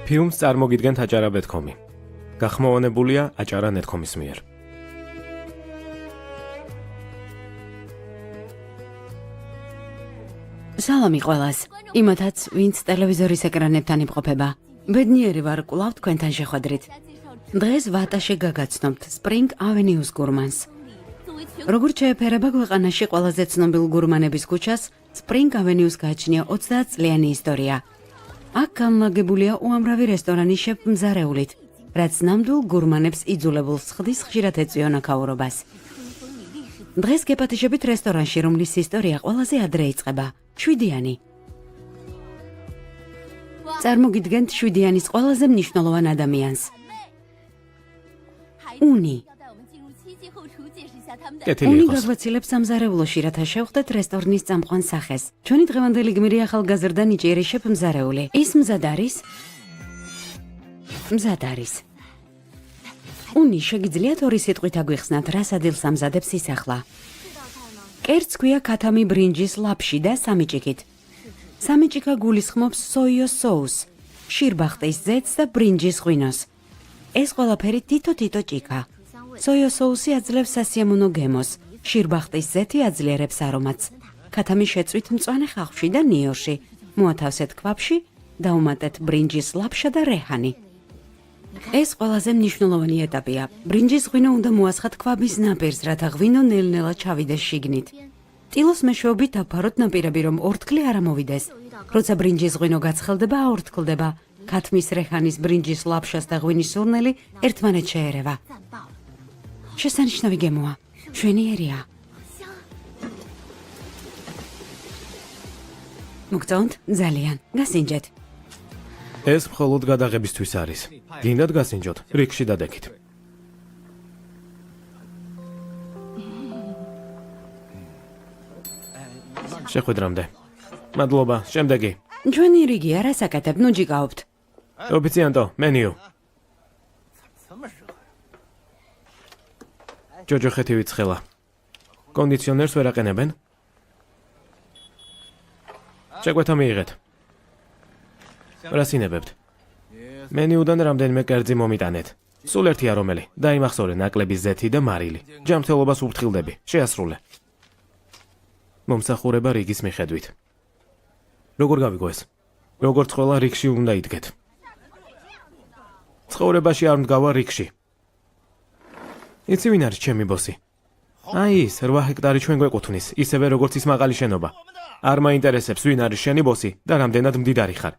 ფილმს წარმოგიდგენთ აჭარა.com-ი. გახმოვანებულია აჭარა.com-ის მიერ. სალამი ყველას, იმათაც, ვინც ტელევიზორის ეკრანებთან იმყოფება. ბედნიერი ვარ კვლავ თქვენთან შეხვედრით. დღეს ვატაში გაგაცნობთ Spring Avenues გურმანს. როგორც შეეფერება ქვეყანაში ყველაზე ცნობილ გურმანების ქუჩას, Spring Avenues გააჩნია 30 წლიანი ისტორია. აქ განლაგებულია უამრავი რესტორანი შეფმზარეულით, რაც ნამდვილ გურმანებს იძულებულს ხდის ხშირად ეწვიონ აქაურობას. დღეს გეპატიჟებით რესტორანში, რომლის ისტორია ყველაზე ადრე იწყება. 7-იანი. წარმოგიდგენთ 7-яნის ყველაზე მნიშვნელოვან ადამიანს. უნი. უნი გაგვაცილებს სამზარეულოში, რათა შევხვდეთ რესტორნის წამყვან სახეს. ჩვენი დღევანდელი გმირი ახალგაზრდა ნიჭიერი შეფმზარეული. ის მზად არის? მზად არის. უნი, შეგიძლიათ ორი სიტყვით აგვიხსნათ, რას ადილს ამზადებს ის ახლა? კერძს ქვია ქათამი ბრინჯის ლაფში და სამიჭიქით. სამიჭიქა გულისხმობს სოიოს соуს, შირბახტის ზეთს და ბრინჯის ღვინოს. ეს ყველაფერი თითო-თითო ჭიქა. სოიოს соуსი აძლევს სასიამოვნო გემოს, შირბახტის ზეთი აძლიერებს არომატს. ქათამი შეწვით მწვანე ხალხში და ნიორში, მოათავსეთ ქვაბში, დაუმატეთ ბრინჯის ლაფშა და რეჰანი. ეს ყველაზე მნიშვნელოვანი ეტაპია. ბრინჯის ღვინო უნდა მოასხათ ქვაბის ნაპირს, რათა ღვინო ნელ-ნელა ჩავიდეს შიგნით. ტილოს მეშვეობით დაფაროთ ნაპირები, რომ ორთქლი არ ამოვიდეს. როცა ბრინჯის ღვინო გაცხელდება, აორთქლდება. ქათმის, რეჰანის, ბრინჯის ლაფშას და ღვინის სურნელი ერთმანეთს შეერევა. შესანიშნავი გემოა. მშვენიერია. მოგწონთ? ძალიან. გასინჯეთ. ეს მხოლოდ გადაღებისთვის არის. გინდათ გასინჯოთ, რიგში დადექით. შეხვედრამდე. მადლობა, შემდეგი. ჩვენი რიგია, რას აკეთებ? ნუ ჯიკაობთ. ოფიციანტო, მენიუ. ჯოჯოხეთი ვიცხელა. კონდიციონერს ვერ აყენებენ? შეგვეთა მიიღეთ. რასინებებთ? მენიუდან რამდენიმე კერძი მომიტანეთ. სულ ერთია რომელი, დაიმახსოვრე ნაკლები ზეთი და მარილი. ჯანმრთელობას უფრთხილდები, შეასრულე. მომსახურება რიგის მიხედვით. როგორ გავიგო ეს? როგორც ყველა რიგში უნდა იდგეთ. ცხოვრებაში არ მდგავა რიგში. იცი ვინ არის ჩემი ბოსი? აი ის 8 ჰექტარი ჩვენ გვეკუთვნის, ისევე როგორც ის მაღალი შენობა. არ მაინტერესებს ვინ არის შენი ბოსი და რამდენად მდიდარი ხარ.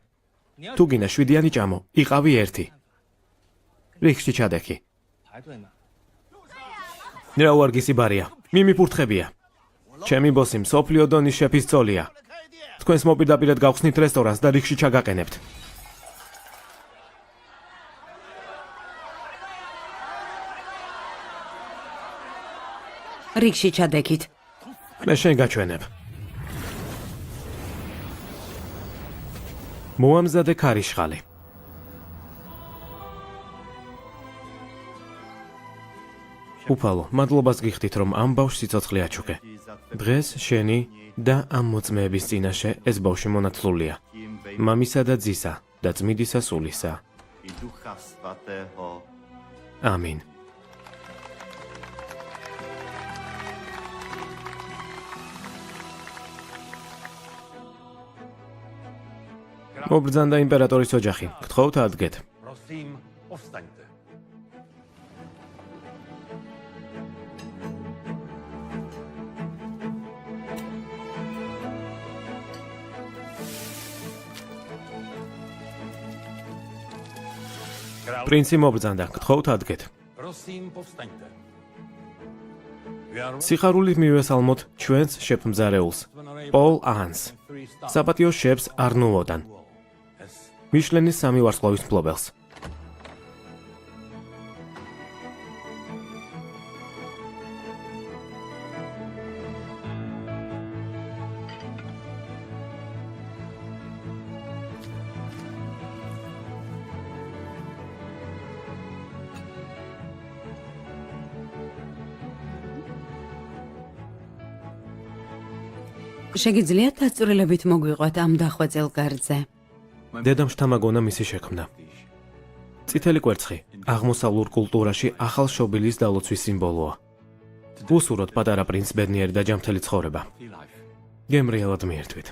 თუ გინდა 7-იანი ჭამო, იყავი ერთი. რიგში ჩადექი. რა უარგისი ბარია, მიმიფურთხებია. ჩემი ბოსი მსოფლიო დონის შეფის წოლია. თქვენს მოპირდაპირედ გავხსნით რესტორანს და რიგში ჩაგაყენებთ. რიგში ჩადექით. მე შენ გაჩვენებ. მოამზადე ქარიშხალი. უფალო, მადლობას გიხდით, რომ ამ ბავშვს სიცოცხლე აჩუქე. დღეს შენი და ამ მოწმეების წინაშე ეს ბავშვი მონათლულია. მამისა და ძისა და წმიდისა სულისა. ამინ. მობრძანდა იმპერატორის ოჯახი. გთხოვთ ადგეთ. პრინცი მობრძანდა. გთხოვთ ადგეთ. სიხარულით მივესალმოთ ჩვენს შეფმზარეულს, პოლ ანს, საპატიო შეფს არნულოდან. მიშლენის 3 ვარსკვლავის მფლობელს. შეგიძლიათ დაწვრილებით მოგვიყვათ ამ დახვეწილ კერძზე? დედამ შთამაგონა მისი შექმნა. წითელი კვერცხი აღმოსავლურ კულტურაში ახალშობილის დალოცვის სიმბოლოა. უსურვოთ პატარა პრინცს ბედნიერი და ჯანმრთელი ცხოვრება. გემრიელად მიერთვით.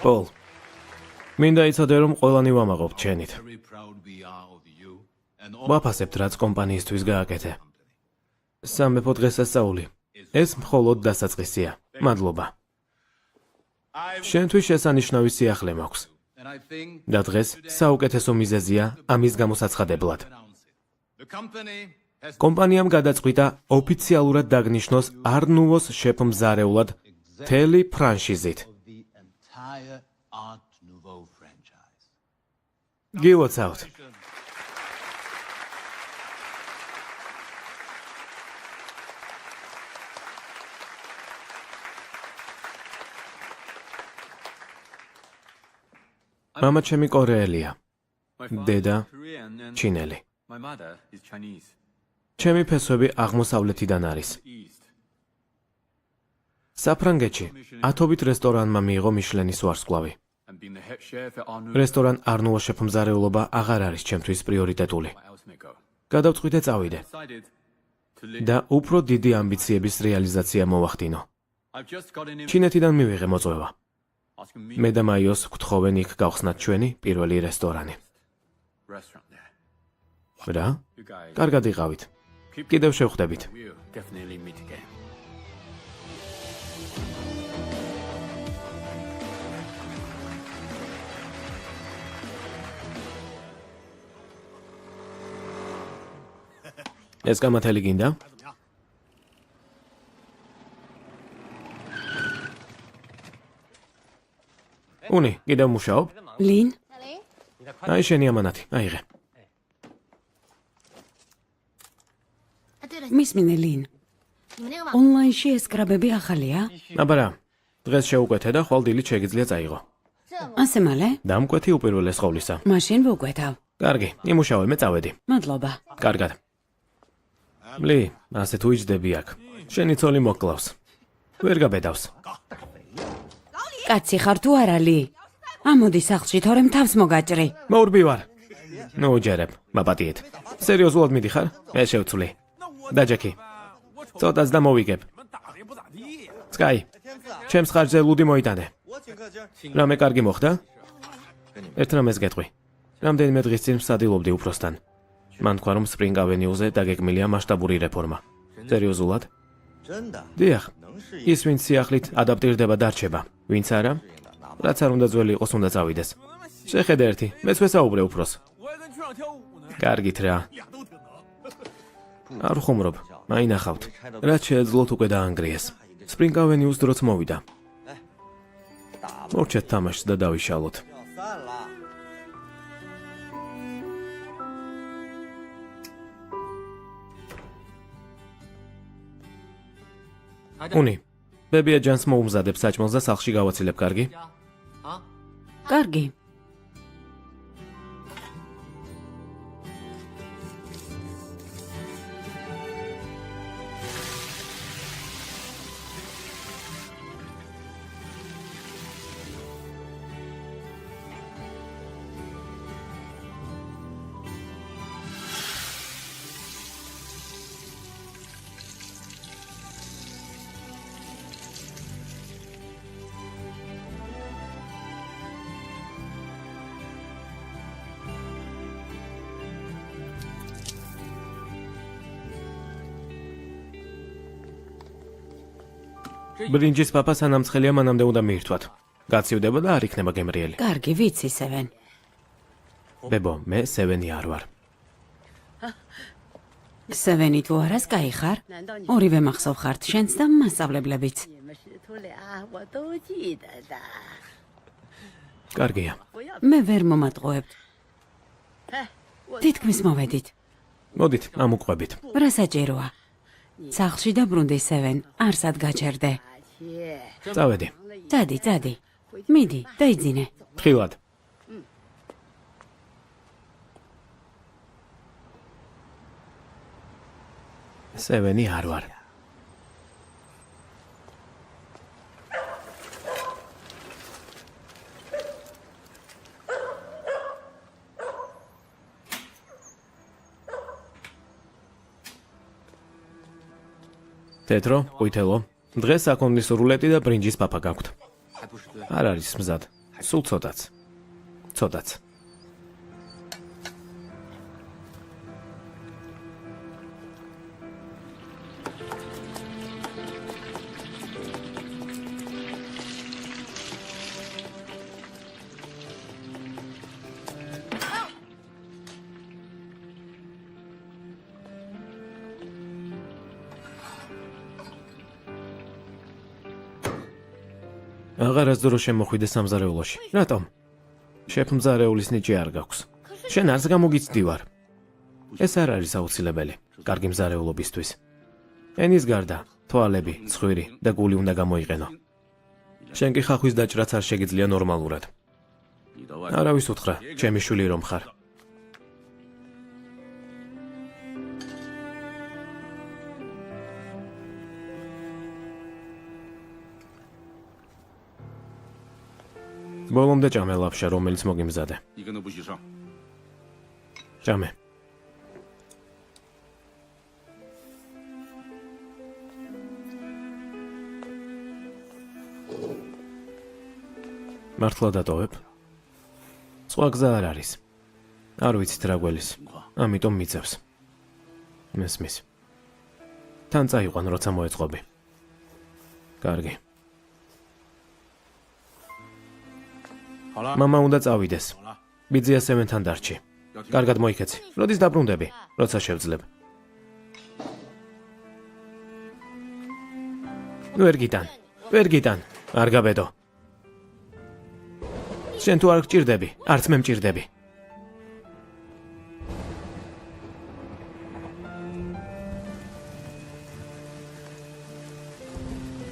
პოლ, მინდა იცოდე, რომ ყველანი ვამაყობთ ჩენით. ვაფასებთ, რაც კომპანიისთვის გააკეთე. სამეფო დღესასწაული. ეს მხოლოდ დასაწყისია. მადლობა. შენთვის შესანიშნავი სიახლე მაქვს. და დღეს საუკეთესო მიზეზია ამის გამოსაცხადებლად. კომპანიამ გადაწყვიტა ოფიციალურად დაგნიშნოს არნუვოს შეფმზარეულად მთელი ფრანშიზით. გილოცავთ. მამა ჩემი კორეელია. დედა ჩინელი. ჩემი ფესვები აღმოსავლეთიდან არის. საფრანგეთში ათობით რესტორანმა მიიღო მიშლენის ვარსკვლავი. რესტორან არნუოს შეფმზარეულობა აღარ არის ჩემთვის პრიორიტეტული. გადავწყვიტე წავიდე და უფრო დიდი ამბიციების რეალიზაცია მოვახდინო. ჩინეთიდან მივიღე მოწვევა. მე და მაიოს გვთხოვენ იქ გავხსნათ ჩვენი პირველი რესტორანი. რა? კარგად იყავით. კიდევ შევხვდებით. ეს გამათელი გინდა? უნი, კიდევ მუშაობ? ლინ, აი შენი ამანათი, აიღე. მისმინე ლინ. ონლაინში ეს კრაბები ახალია? აბა რა, დღეს შეუკვეთე და ხვალ დილით შეგიძლია წაიღო. ასე მალე? დამკვეთი უპირველეს ყოვლისა. მაშინ ვუკვეთავ. კარგი, იმუშავე, მე წავედი. მადლობა. კარგად. ლი, ასე თუ იჯდები აქ. შენი ცოლი მოკლავს. ვერ გაბედავს. კაცი ხარ თუ არა ლი? ამოდი სახლში, თორემ თავს მოგაჭრი. მოურბი ვარ. ნუ ჯერებ, მაპატიეთ. სერიოზულად მიდიხარ? ეს შევცვლი. დაჯექი. ცოტაც და მოვიგებ. სკაი, ჩემს ხარჯზე ლუდი მოიტანე. რამე კარგი მოხდა? ერთ რამეს გეტყვი. რამდენიმე დღის წინ ვსადილობდი უფროსთან. მან თქვა, რომ სპრინგ ავენიუზე დაგეგმილია მასშტაბური რეფორმა. სერიოზულად? დიახ. ის ვინც სიახლით ადაპტირდება დარჩება. ვინც არა? რაც არ უნდა ძველი იყოს, უნდა წავიდეს. შეხედე ერთი, მეც ვესაუბრე უფროს. კარგით რა. არ ხუმრობ, მაინახავთ. რაც შეეძლოთ უკვე დაანგრიეს. სპრინგ ავენიუს დროც მოვიდა. მორჩეთ თამაშს და დავიშალოთ. უნი, ბებია ჯანს მოუმზადებ საჭმელს და სახლში გავაცილებ, კარგი? კარგი. ბრინჯის პაპა სანამცხელია მანამდე უნდა მიირთვათ. გაცივდება და არ იქნება გემრიელი. კარგი, ვიცი სევენ. ბებო, მე სევენი არ ვარ. სევენი თუ არა სკაი ხარ? ორივე მახსოვ ხართ შენს და მასწავლებლებიც. 师徒俩我都记得的。 კარგია. მე ვერ მომატყუებთ. 哎，我 თითქმის მოვედით. მოდით, ამუყვებით. რა საჭიროა? სახლში დაბრუნდისევენ, არსად გაჩერდე. 大切， წავედი. წადი, წადი. მიდი, დაიძინე. ხილად. სევენი არ ვარ. თეთრო, ყვითელო. დღეს აქონდის რულეტი და ბრინჯის პაპა გაქვთ. არ არის მზად. სულ ცოტაც. ცოტაც. აღარასდრო შემოხვიდე სამზარეულოში. რატომ? შეფმზარეულის ნიჭი არ გაქვს. შენ არც გამოგიცდი ვარ. ეს არ არის აუცილებელი. კარგი მზარეულობისთვის. ენის გარდა, თვალები, ცხვირი და გული უნდა გამოიყენო. შენ კი ხახვის დაჭრაც არ შეგიძლია ნორმალურად. არავის უთხრა, ჩემი შვილი რომ ხარ. ბოლომდე ჭამე ლაფშა, რომელიც მოგიმზადე. 一根都不许上。 ჭამე. მართლა დატოვებ? სხვა გზა არ არის. არ ვიცით რა გველის. ამიტომ მიწევს. მესმის. თან წაიყვან, როცა მოეწყობი. კარგი. 好了， მამა უნდა წავიდეს. 好了， ბიძი ასევენთან დარჩი. კარგად მოიქეცი. როდის დაბრუნდები? როცა შევძლებ. ვერ გიტან. არ გაბედო. შენ თუ არ გჭირდები, არც მე მჭირდები.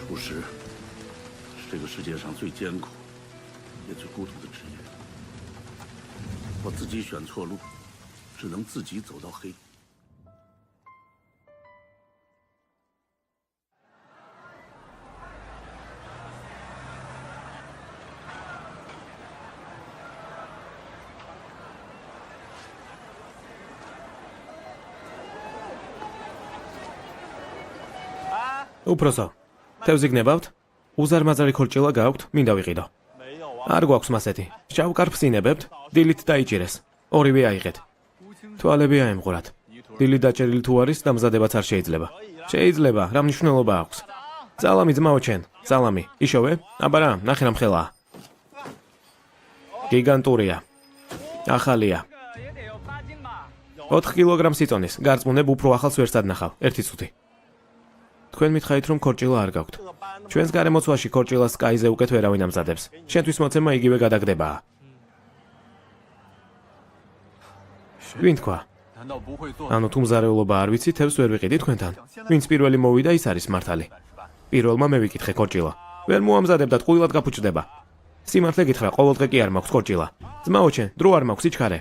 厨师是这个世界上最艰苦也最孤独的职业。我自己选错路，只能自己走到黑。 უпросо. თევზი გნებავთ? უზარმაზარი ქორჭილა გაქვთ? მინდა ვიყიდო. არ გვაქვს მასეთი. შავ კარფს ინებებთ? დილით დაიჭირეს. ორივე აიღეთ. თვალები აემღვრათ. დილით დაჭერილი თუ არის, დამზადებაც არ შეიძლება. შეიძლება, რა მნიშვნელობა აქვს? სალამი ძმაო ჩენ. სალამი. იშოვე? აბარა, ნახე რა მხელაა. გიგანტურია. ახალია. 4 კილოგრამს იწონის. გარწმუნებ უფრო ახალს ვერც ადნახავ. 1 წუთი. თქვენ მითხარით რომ ქორჭილა არ გაქვთ. ჩვენს გარემოცვაში ქორჭილას სკაიზე უკეთ ვერავინ ამზადებს. შენთვის მოცემა იგივე გადაგდებაა. ვინ თქვა? ანუ თუ მზარეულობა არ ვიცი, თევზს ვერ ვიყიდი თქვენთან. ვინც პირველი მოვიდა, ის არის მართალი. პირველმა მე ვიკითხე ქორჭილა. ვერ მოამზადებდათ, ყვილად გაფუჭდება. სიმართლე გითხრა, ყოველდღე კი არ მაქვს ქორჭილა. ძმაო ჩენ, დრო არ მაქვს, იჩქარე.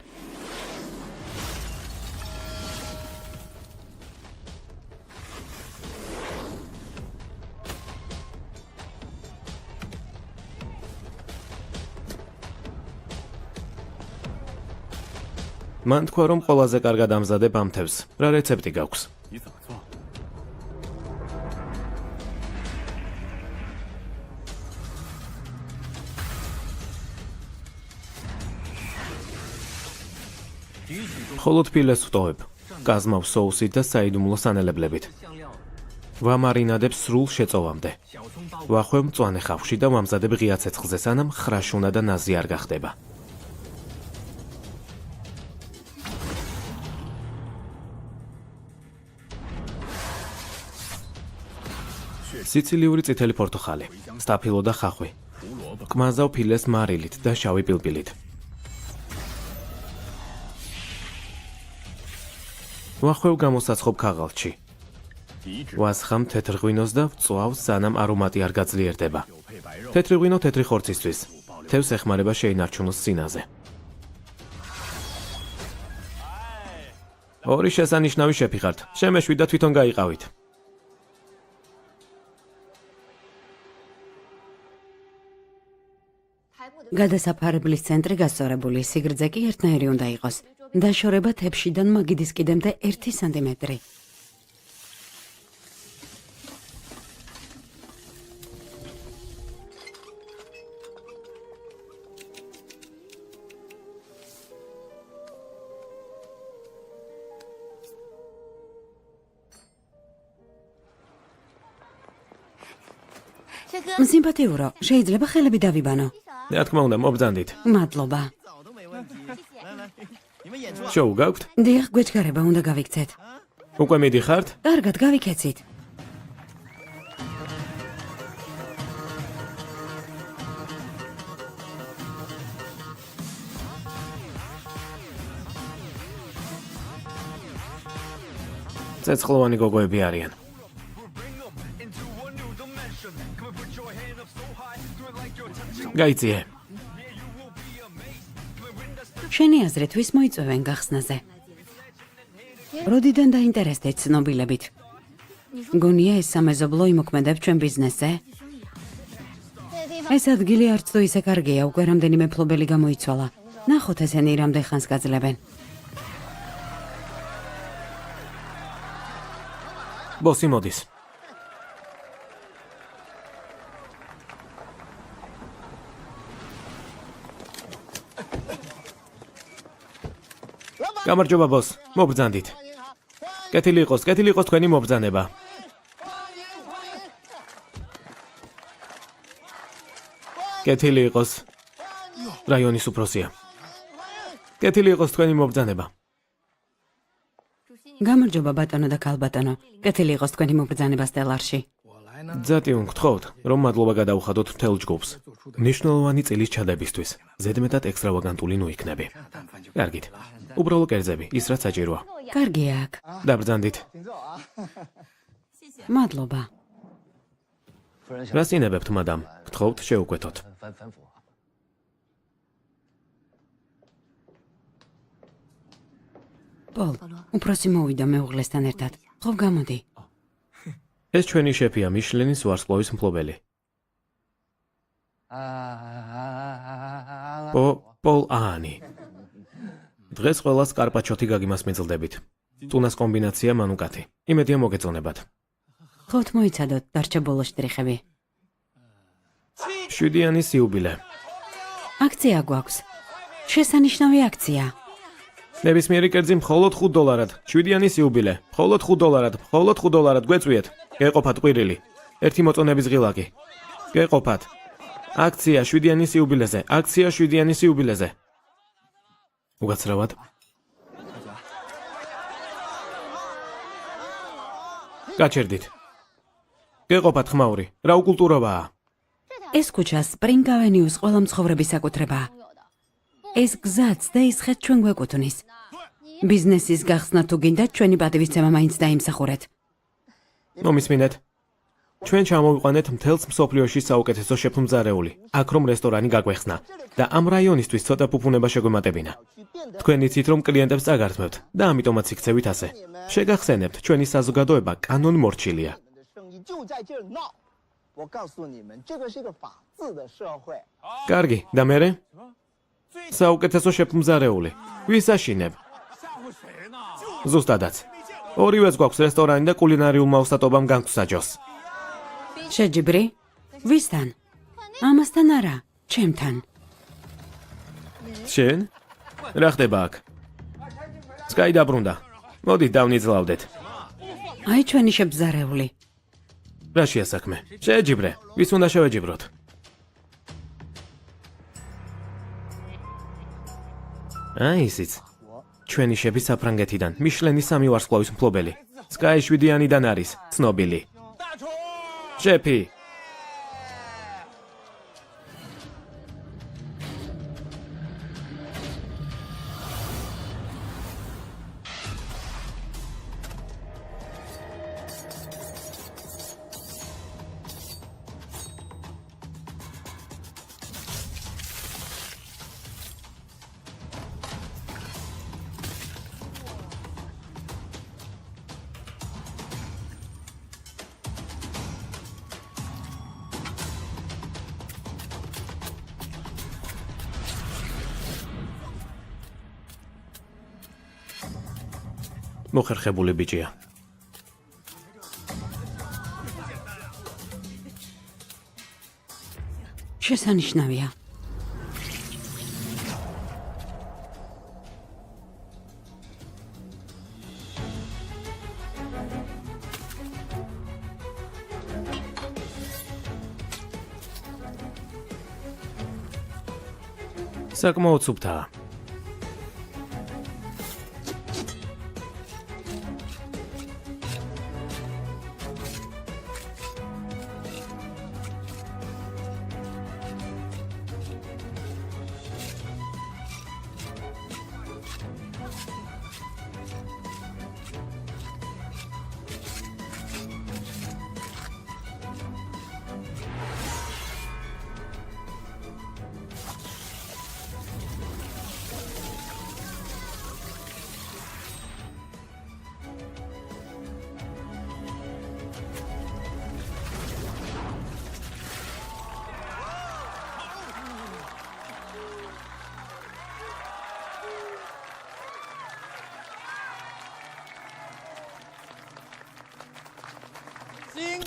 მან თქვა რომ ყველაზე კარგად ამზადებ ამ თევზს. რა რეცეპტი გაქვს? 你怎么做？ ხოლო თბილეს ვტოვებ. გაზმავ სოუსით და საიდუმლო სანელებლებით. ვამარინადებ სრულ შეწოვამდე. ვახვევ მწვანე ხავში და ვამზადებ ღია ცეცხლზე, სანამ ხრაშუნა და ნაზი არ გახდება. სიცილიური წითელი პორტოხალი, სტაფილო და ხახვი. კმაზავ ფილეს მარილით და შავი პილპილით. ვახვევ გამოსაცხობ ქაღალდში. ვასხამ თეთრ ღვინოს და ვწვავ სანამ არომატი არ გაძლიერდება. თეთრი ღვინო თეთრი ხორცისთვის. თევს ეხმარება შეინარჩუნოს სინაზე. ორი შესანიშნავი შეფი ხართ. შემეშვით და თვითონ გაიყავით. გადასაფარებლის ცენტრი გასწორებული, სიგრძე კი ერთნაირი უნდა იყოს. დაშორება თებშიდან მაგიდის კიდემდე 1 სანტიმეტრი. სიმპათიურო, შეიძლება ხელები დავიბანო. რა თქმა უნდა, მობრძანდით. მადლობა. შოუ გაქვთ? დიახ, გვეჩქარება უნდა გავიქცეთ. უკვე მიდიხართ? კარგად, გავიქეცით. ცეცხლოვანი გოგოები არიან. გაიწიე. შენი აზრით ვის მოიწვევენ გახსნაზე? როდიდან დაინტერესდეთ ცნობილებით? გონია ეს სამეზობლო იმოქმედებ ჩვენ ბიზნესზე? ეს ადგილი არც თუ ისე კარგია, უკვე რამდენიმე მფლობელი გამოიცვალა. ნახოთ ესენი რამდენ ხანს გაძლებენ. ბოსი მოდის. გამარჯობა ბოს, მობრძანდით. კეთილი იყოს თქვენი მობრძანება. კეთილი იყოს. რაიონის უფროსია. კეთილი იყოს თქვენი მობრძანება. გამარჯობა ბატონო და ქალბატონო. კეთილი იყოს თქვენი მობრძანება სტელარში. ძატიუნ გთხოვთ, რომ მადლობა გადაუხადოთ მთელ ჯგუფს. მნიშვნელოვანი წილის ჩადებისთვის. ზედმეტად ექსტრავაგანტული ნუიქნები. კარგით. უბრალო კერძები, ის რაც საჭიროა. კარგია აქ. დაბრძანდით. მადლობა. რას ინებებთ, მადამ? გთხოვთ, შეუკვეთოთ. პოლ, უფროსი მოვიდა მეუღლესთან ერთად. ხო, გამოდი. ეს ჩვენი შეფია, მიშლენის ვარსკვლავის მფლობელი. პოლ აანი. დღეს ყველას კარპაჩოთი გაგიმასმეძლდებით. ტუნას კომბინაცია მანუკათი. იმედია მოგეწონებათ. ხოთ მოიცადოთ დარჩა ბოლო შტრიხები. 7-იანი სიუბილე. აქცია გვაქვს. შესანიშნავი აქცია. ნებისმიერი კერძი მხოლოდ $5. 7-იანი სიუბილე. მხოლოდ $5. გვეწვიეთ. გეყოფათ ყვირილი. ერთი მოწონების ღილაკი. გეყოფათ. აქცია 7-იანი სიუბილეზე. აქცია 7-იანი სიუბილეზე. უგაცრავად. გაჩერდით. გეყოფათ ხმაური. რა უკულტურობაა? ეს ქუჩა სპრინგ ავენიუს ყველა მცხოვრების საკუთრებაა. ეს გზაც და ის ხეთ ჩვენ გვეკუთვნის. ბიზნესის გახსნა თუ გინდათ, ჩვენი პატივისცემა მაინც დაიმსახურეთ. მომისმინეთ. ჩვენ ჩამოვიყვანეთ მთელს მსოფლიოში საუკეთესო შეფმძარეული, აქ რომ რესტორანი გაგვეხსნა და ამ რაიონისთვის ცოტა ფუფუნება შეგვემატებინა. თქვენ იცით რომ კლიენტებს წაგართმევთ და ამიტომაც იქცევით ასე. შეგახსენებთ, ჩვენი საზოგადოება კანონ მორჩილია. კარგი, და მერე? საუკეთესო შეფმძარეული. ვის აშინებ? ზუსტადაც. ორივეს გვაქვს რესტორანი და კულინარიულმა ოსტატობამ განგვსაჯოს. შეჯიბრი? ვისთან? ამასთან არა, ჩემთან. შენ? რა ხდება აქ? სკაი დაბრუნდა. მოდით დავნიძლავდეთ. აი ჩვენი შებზარეული. რა შეასაქმე? შეეჯიბრე. ვის უნდა შევეჯიბროთ? აი ისიც. ჩვენი შეფი საფრანგეთიდან, მიშლენის 3 ვარსკვლავის მფლობელი. სკაი 7-იანიდან არის, ცნობილი. შეფი. მოხერხებული ბიჭია. შესანიშნავია. საკმაოდ სუფთაა.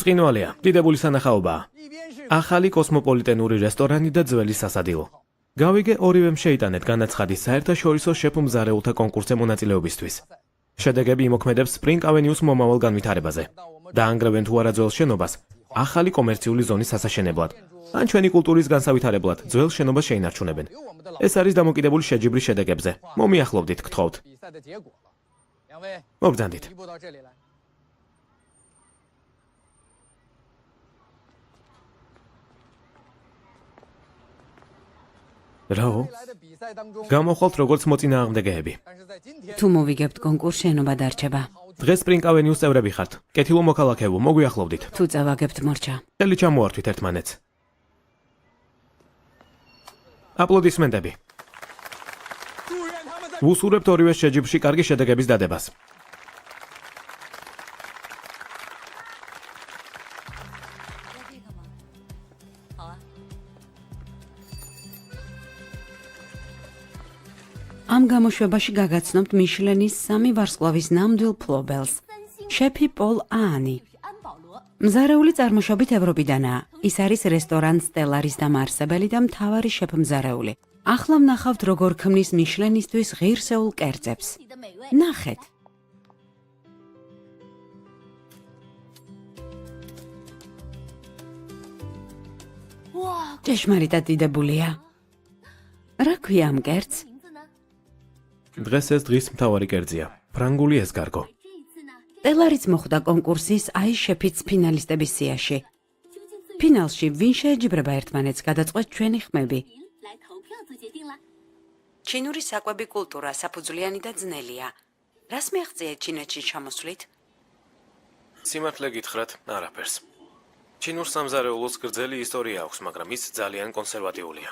ბრწყინვალეა, დიდებული სანახაობაა. ახალი კოსმოპოლიტენური რესტორანი და ძველი სასადილო. გავიგე ორივემ შეიტანეთ განაცხადის საერთაშორისო შეფ მზარეულთა კონკურსზე მონაწილეობისთვის. შედეგები იმოქმედებს Spring Avenue-ს მომავალ განვითარებაზე. დაანგრევენ თუ არა ძველ შენობას, ახალი კომერციული ზონის სასაშენებლად. ან ჩვენი კულტურის განსავითარებლად ძველ შენობას შეინარჩუნებენ. ეს არის დამოკიდებული შეჯიბრის შედეგებზე. მომიახლოვდით, გთხოვთ. მობრძანდით. რაო? გამოხვალთ როგორც მოწინააღმდეგეები. თუ მოვიგებთ კონკურს, შენობა დარჩება. დღეს Spring Avenue-ს წევრები ხართ. კეთილო მოქალაქეებო, მოგვიახლოვდით. თუ წავაგებთ მორჩა. ხელი ჩამოართვით ერთმანეთს. აპლოდისმენტები. ვუსურებთ ორივე შეჯიბრში კარგი შედეგების დადებას. ამ გამოშვებაში გაგაცნობთ მიშლენის 3 ვარსკვლავის ნამდვილ ფლობელს. შეფი პოლ აანი. მზარეული წარმოშობით ევროპიდანაა. ის არის რესტორან სტელარის დამაარსებელი და მთავარი შეფ-მზარეული. ახლა ვნახავთ, როგორ ქმნის მიშლენისთვის ღირსეულ კერძებს. ნახეთ. ჭეშმარიტად დიდებულია. რა ქვია ამ კერძს? დღეს ეს დღის მთავარი კერძია. ფრანგული ესკარგო. სტელარიც მოხვდა კონკურსის აი შეფიც ფინალისტების სიაში. ფინალში ვინ შეეჯიბრება ერთმანეთს, გადაწყვეტ ჩვენი ხმები. ჩინური საკვები კულტურა საფუძვლიანი და ძნელია. რას მიაღწია ჩინეთში ჩამოსვლით? სიმართლე გითხრათ, არაფერს. ჩინურ სამზარეულოს გრძელი ისტორია აქვს, მაგრამ ის ძალიან კონსერვატიულია.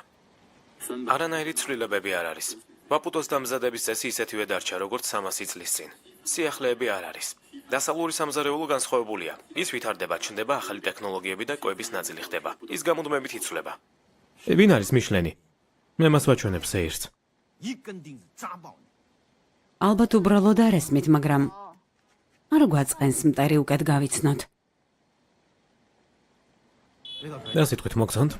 არანაირი ცვლილებები არ არის. ვაპუტოს დამზადების წესი ისეთივე დარჩა, როგორც 300 წლის წინ. სიახლეები არ არის. დასავლური სამზარეულო განსხვავებულია. ის ვითარდება, ჩნდება ახალი ტექნოლოგიები და კვების ნაწილი ხდება. ის გამუდმებით იცვლება. ვინ არის მიშლენი? მე მას ვაჩვენებ სეირს. ალბათ უბრალოდ არ ესმით, მაგრამ არ გვაწყენს მტერი უკეთ გავიცნოთ. და სიტყვით მოგზავნთ.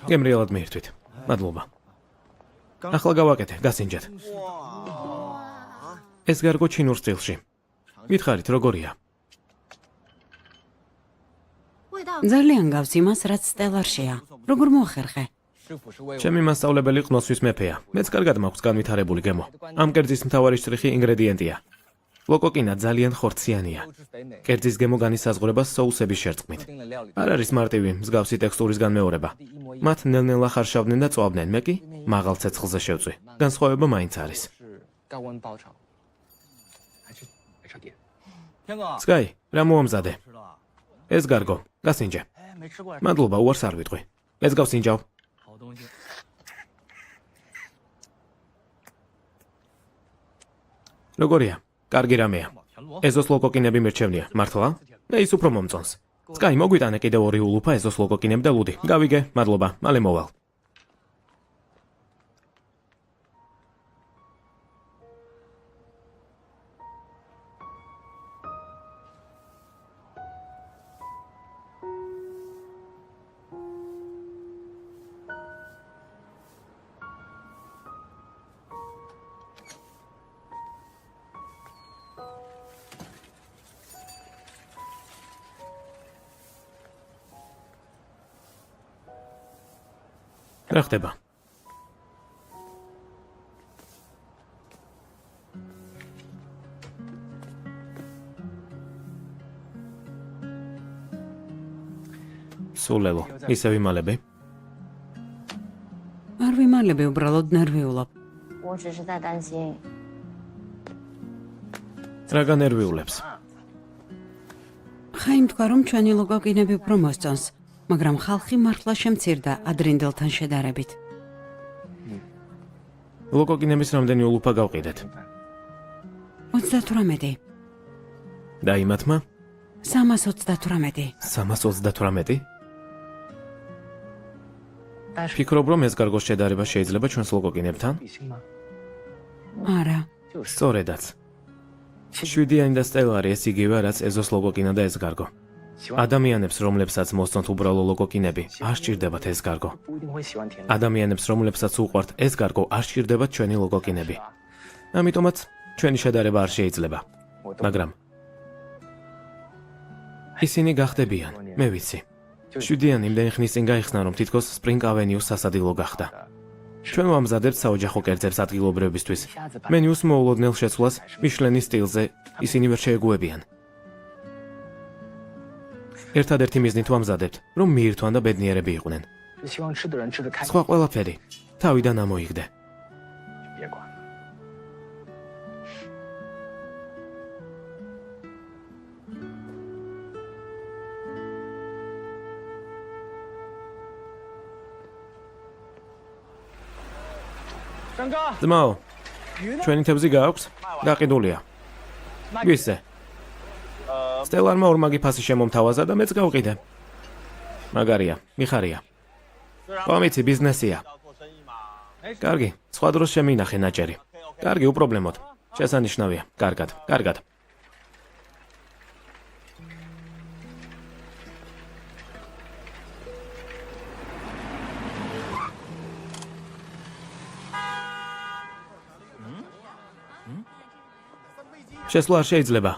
გემრიელად მიირთვით. მადლობა. ახლა გავაკეთე, გასინჯეთ. ეს გარგო ჩინურ სტილში. მითხარით, როგორია? ძალიან გავს იმას, რაც სტელარშია. როგორ მოახერხე? ჩემი მასწავლებელი ყნოსვის მეფეა. მეც კარგად მაქვს განვითარებული გემო. ამ კერძის მთავარი შტრიხი ინგრედიენტია. ლოკოკინა ძალიან ხორციანია. კერძის გემო განისაზღვრება соუსების შერწყმით. არ არის მარტივი მსგავსი ტექსტურის განმეორება. მათ ნელ-ნელა ხარშავდნენ და წვავდნენ, მე კი მაღალ ცეცხლზე შევწვი. განსხვავება მაინც არის. 高温爆炒，还吃点。天哥， Sky, რა მოამზადე? 吃了， ეს გარგო, გასინჯე. 哎，没吃过， მადლობა, უარს არ ვიტყვი. ეს გავსინჯავ. 好东西。 როგორია? კარგი რამეა. 田螺， ეზოს ლოკოკინები მირჩევნია, მართლა? მე ის უფრო მომწონს. Sky, მოგვიტანე კიდევ 2 ულუფა ეზოს ლოკოკინები და ლუდი. გავიგე, მადლობა, მალე მოვალ. რა ხდება? სულელო, ისე ვიმალები? არ ვიმალები, უბრალოდ ნერვიულობ. 我只是在担心， რა განერვიულებს? ხაიმ თქვა, რომ ჩვენი ლოკოკინები უფრო მოსწონს, მაგრამ ხალხი მართლა შემცირდა ადრინდელთან შედარებით. ლოკოკინების რამდენი ულუფა გავყიდეთ? 38. და იმათმა? 338. 338? 但是 ფიქრობ, რომ ეს გარგოს შედარება შეიძლება ჩვენს ლოკოკინებთან? 比心吗？ არა. სწორედაც. 7-იანი და სტელარი ეს იგივე, რაც ეზოს ლოკოკინა და ეს გარგო. 喜欢 ადამიანებს, რომლებსაც მოსწონთ უბრალო ლოკოკინები, არ სჭირდებათ ეს გარგო. 不一定会喜欢甜的。 ადამიანებს, რომლებსაც უყვართ ეს გარგო, არ სჭირდებათ ჩვენი ლოკოკინები. ამიტომაც ჩვენი შედარება არ შეიძლება. 我都 მაგრამ ისინი გახდებიან, მე ვიცი. 7-იანი იმდენი ხნის წინ გაიხსნა, რომ თითქოს Spring Avenue სასადილო გახდა. ჩვენ ვამზადებთ საოჯახო კერძებს ადგილობრივებისთვის. 一下子把 მენიუს მოულოდნელ შეცვლას მიშლენის სტილზე ისინი ვერ შეეგუებიან. ერთადერთი მიზნით ვამზადებთ, რომ მიირთვან და ბედნიერები იყვნენ. 是希望吃的人吃得开心， სხვა ყველაფერი თავიდან ამოიგდე. 别管了。 山哥， ძმაო, 鱼呢？ ჩვენი თევზი გააქვს? გაყიდულია. ვისე? სტელარმა ორმაგი ფასი შემომთავაზა და მეც გავყიდე. მაგარია, მიხარია. კომიცი ბიზნესია. 要做生意嘛。 კარგი, სხვა დროს შემინახე ნაჭერი. კარგი, უპრობლემოდ. შესანიშნავია. კარგად, კარგად. შესვლა არ შეიძლება.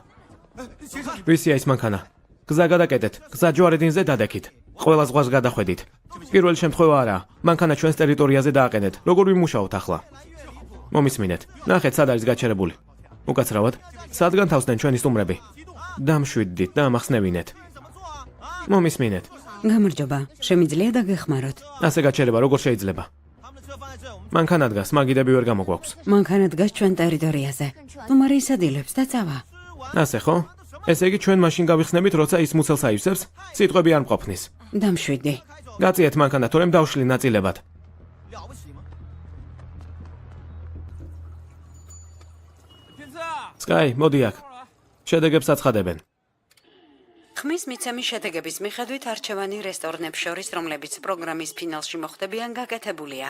ვისია ის მანქანა? გზა გადაკეტეთ, გზა ჯვარედინზე დადექით. ყველა ზღვას გადახვედით. პირველი შემთხვევა არაა. მანქანა ჩვენს ტერიტორიაზე დააყენეთ. როგორ ვიმუშაოთ ახლა? მომისმინეთ. ნახეთ, სად არის გაჩერებული. უკაცრავად, სადგან თავსდნენ ჩვენი სტუმრები. დამშვიდდით და ამახსნევინეთ. მომისმინეთ. გამარჯობა, შემიძლია დაგეხმაროთ. ასე გაჩერება როგორ შეიძლება? მანქანა დგას, მაგიდები ვერ გამოგვაქვს. მანქანა დგას ჩვენ ტერიტორიაზე. თუმარი ისადილებს და წავა. ასე ხო? ესე იგი ჩვენ მაშინ გავიხსნებით, როცა ის მუცელს აივსებს, სიტყვები არ მყოფნის. დამშვიდი. გაწიეთ მანქანა, თორემ დავშლი ნაწილებად. Sky, მოდი აქ. შედეგებს აცხადებენ. ხმის მიცემის შედეგების მიხედვით არჩევანი რესტორნებს შორის, რომლებიც პროგრამის ფინალში მოხვდებიან, გაკეთებულია.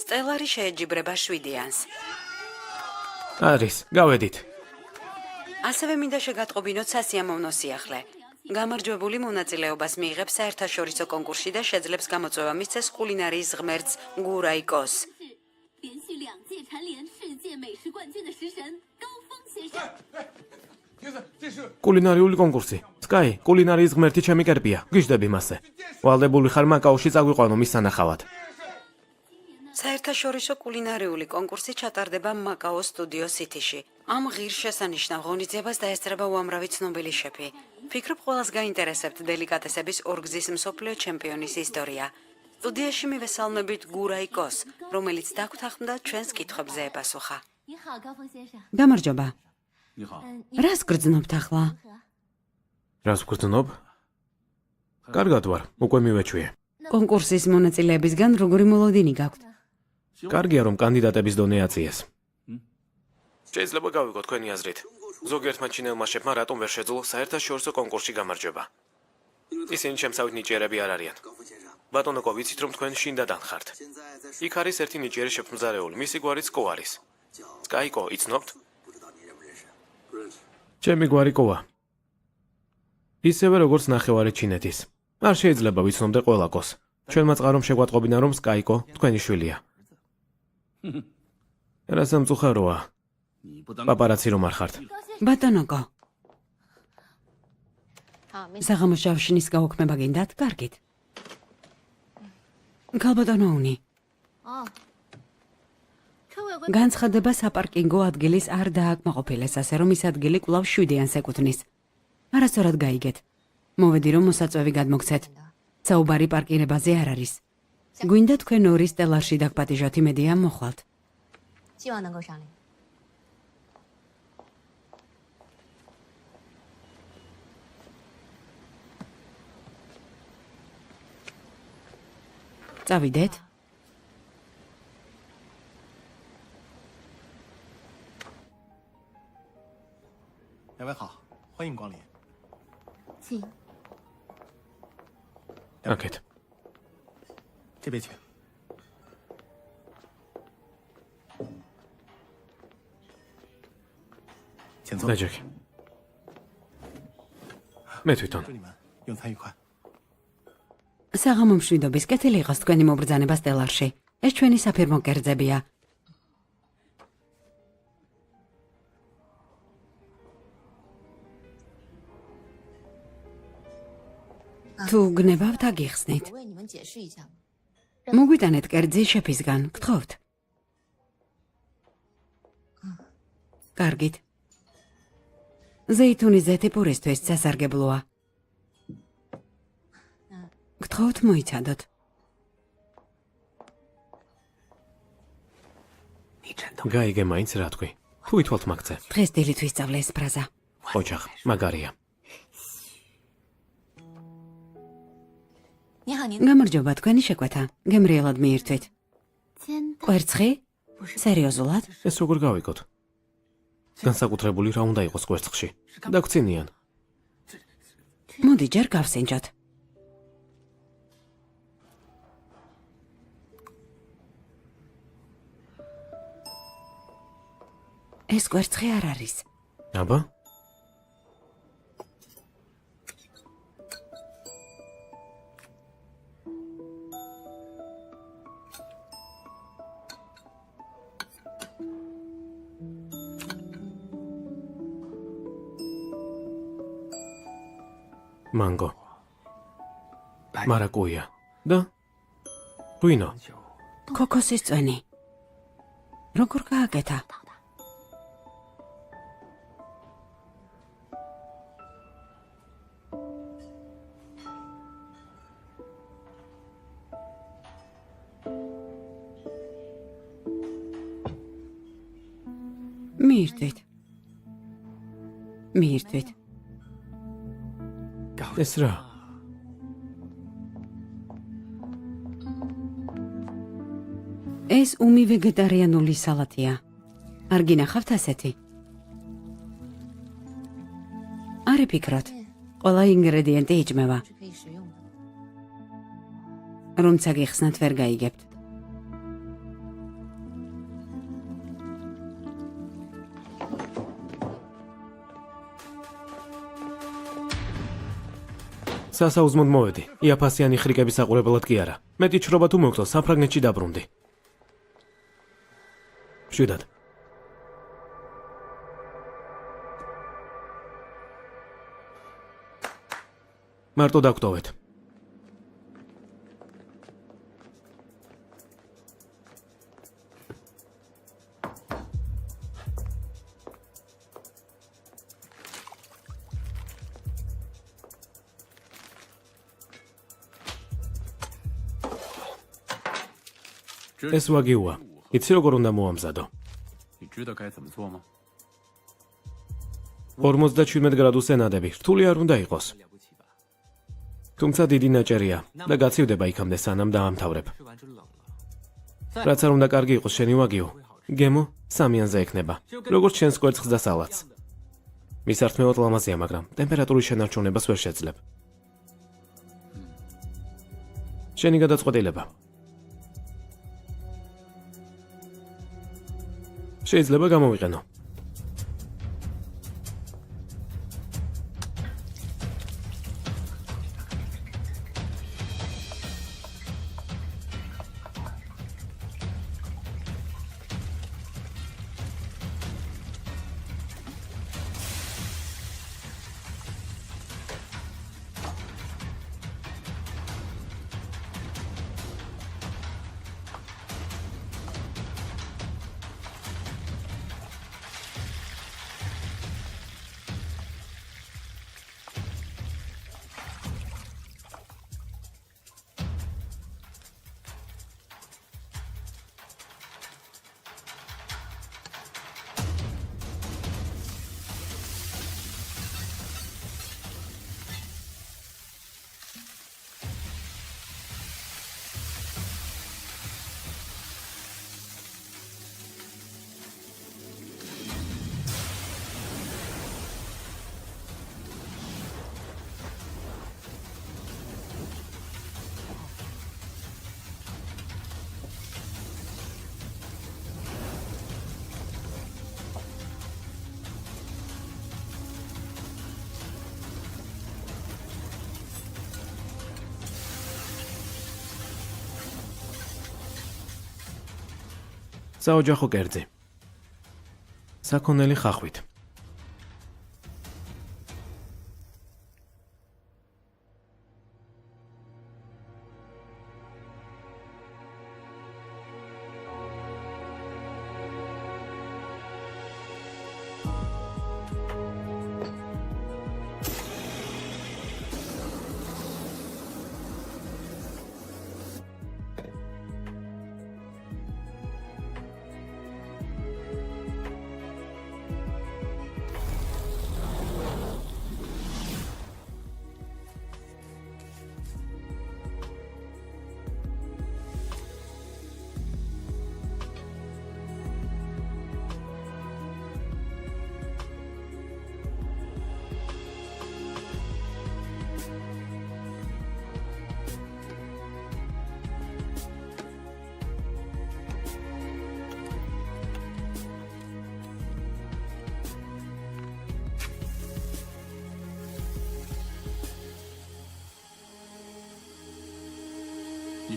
სტელარი შეეჯიბრება 7-იანს. არის, გავედით. ასევე მინდა შეგატყობინოთ სასიამოვნო სიახლე. გამარჯვებული მონაწილეობას მიიღებს საერთაშორისო კონკურსში და შეძლებს გამოწვევა მისცეს კულინარიის ღმერთს გურაიკოს. 连续2届蝉联世界美食冠军的食神高峰先生。 კულინარიული კონკურსი. Sky, კულინარიის ღმერთი ჩემი კერპია. გიждები მასზე. ვალდებული ხარ მაკაოში წაგვიყვანო მის სანახავად. საერთაშორისო კულინარიული კონკურსი ჩატარდება მაკაოს სტუდიო სიტიში. ამ ღირსშესანიშნავ ღონისძიებას დაესწრება უამრავი ცნობილი შეფი. Ფიქრობ, ყველას გაინტერესებთ დელიკატესების ორგზის მსოფლიო ჩემპიონის ისტორია. სტუდიაში მივესალმებით გურაიკოს, რომელიც დაგვთანხმდა ჩვენს კითხვებზე ეპასუხა. 你好，高峰先生。 გამარჯობა. 你好， რას გრძნობთ ახლა? რას ვგრძნობ? კარგად ვარ, უკვე მივეჩვიე. კონკურსის მონაწილეებისგან როგორი მოლოდინი გაქვთ? კარგია, რომ კანდიდატების დონე აწიეს. შეიძლება გავიგოთ თქვენი აზრით. ზოგიერთმა ჩინელმა შეფმა რატომ ვერ შეძლო საერთაშორისო კონკურსში გამარჯვება. ისინი შემსავით ნიჭიერები არ არიან. ბატონო, ვიცით რომ თქვენ შინდადან ხართ. იქ არის ერთი ნიჭიერი შეფმზარეული, მისი გვარიც კო არის. სკაიკო, იცნობთ? ჩემი გვარი კოა. ისევე როგორც ნახევარი ჩინეთის. არ შეიძლება ვიცნობდე ყველა კოს. ჩვენმა წყარომ შეგვატყობინა რომ სკაიკო თქვენი შვილია. რა სამწუხაროა. 你不当 პაპარაცი რომ არ ხართ. ბატონოკო, 好，没事。 საღამოს შავშინის გაუქმება გინდათ? კარგით. გალბატონო უნი, 哦，车委会 განცხადება საპარკინგო ადგილის არ დააკმაყოფილეს, ასე რომ ის ადგილი კვლავ 7-იანს ეკუთვნის. არასწორად გაიგეთ. მოვედი რომ მოსაწვევი გადმოგცეთ. საუბარი პარკირებაზე არ არის. გვინდა თქვენ ორი სტელარში დაგპატიჟოთ, იმედია მოხვალთ. 希望能够上领。 წავიდეთ. 两位好，欢迎光临。 请。 აკეთ. 这边请。请坐， დაჯექი. მე თვითონ. 祝你们用餐愉快。 საღამო მშვიდობის, კეთილი იყოს თქვენი მობრძანება სტელარში. ეს ჩვენი საფირმო კერძებია. თუ გნებავთ, აგიხსნით. 我为你们解释一下吗？ მოგვიტანეთ კერძი შეფისგან, გთხოვთ. კარგით. ზეითუნის ზეთი პურისთვის სასარგებლოა. გთხოვთ მოიცადოთ. გაიგე მაინც რა თქვი. თუ ითვალთ მაგზე. დღეს დილით ვისწავლე ეს ფრაზა. ოჯახ, მაგარია. 你好，您 გამარჯობა, თქვენი შეკვეთა. გემრიელად მიირთვით. 煎蛋 კვერცხი? სერიოზულად? ეს როგორ გავიგოთ? განსაკუთრებული რა უნდა იყოს კვერცხში? დაგცინიან. მოდი ჯერ გავსინჯოთ. ეს კვერცხი არ არის. აბა? მანგო. მარაკუია. და? ღვინო. ქოქოსის წვენი. როგორ გააკეთა? მიირთვით. მიირთვით. ეს რა? ეს უმი ვეგეტარიანული სალატია. არ გინახავთ ასეთი? არ იფიქროთ. ყველა ინგრედიენტი იჭმევა. 是可以食用的。 რომცა გიხსნათ ვერ გაიგებთ. სასაუზმოდ მოვედი. იაფასიანი ხრიკების საყურებლად კი არა. მეტი ჩრობა თუ მოგწონს, საფრანგეთში დაბრუნდი. მშვიდად. მარტო დაგტოვეთ. ეს ვაგიუა. იცი როგორ უნდა მოამზადო? 你知道该怎么做吗？ 57 გრადუსზე ნადები, რთული არ უნდა იყოს. თუმცა დიდი ნაჭერია და გაცივდება იქამდე სანამ დაამთავრებ. 吃完就冷了。 რაც არ უნდა კარგი იყოს შენი ვაგიო. გემო სამიანზე ექნება. როგორც შენს კვერცხს და სალატს. მისართმევად ლამაზია, მაგრამ ტემპერატურის შენარჩუნებას ვერ შეძლებ. შენი გადაწყვეტილება. შეიძლება გამოვიყენო. საოჯახო კერძი. საქონელი ხახვით.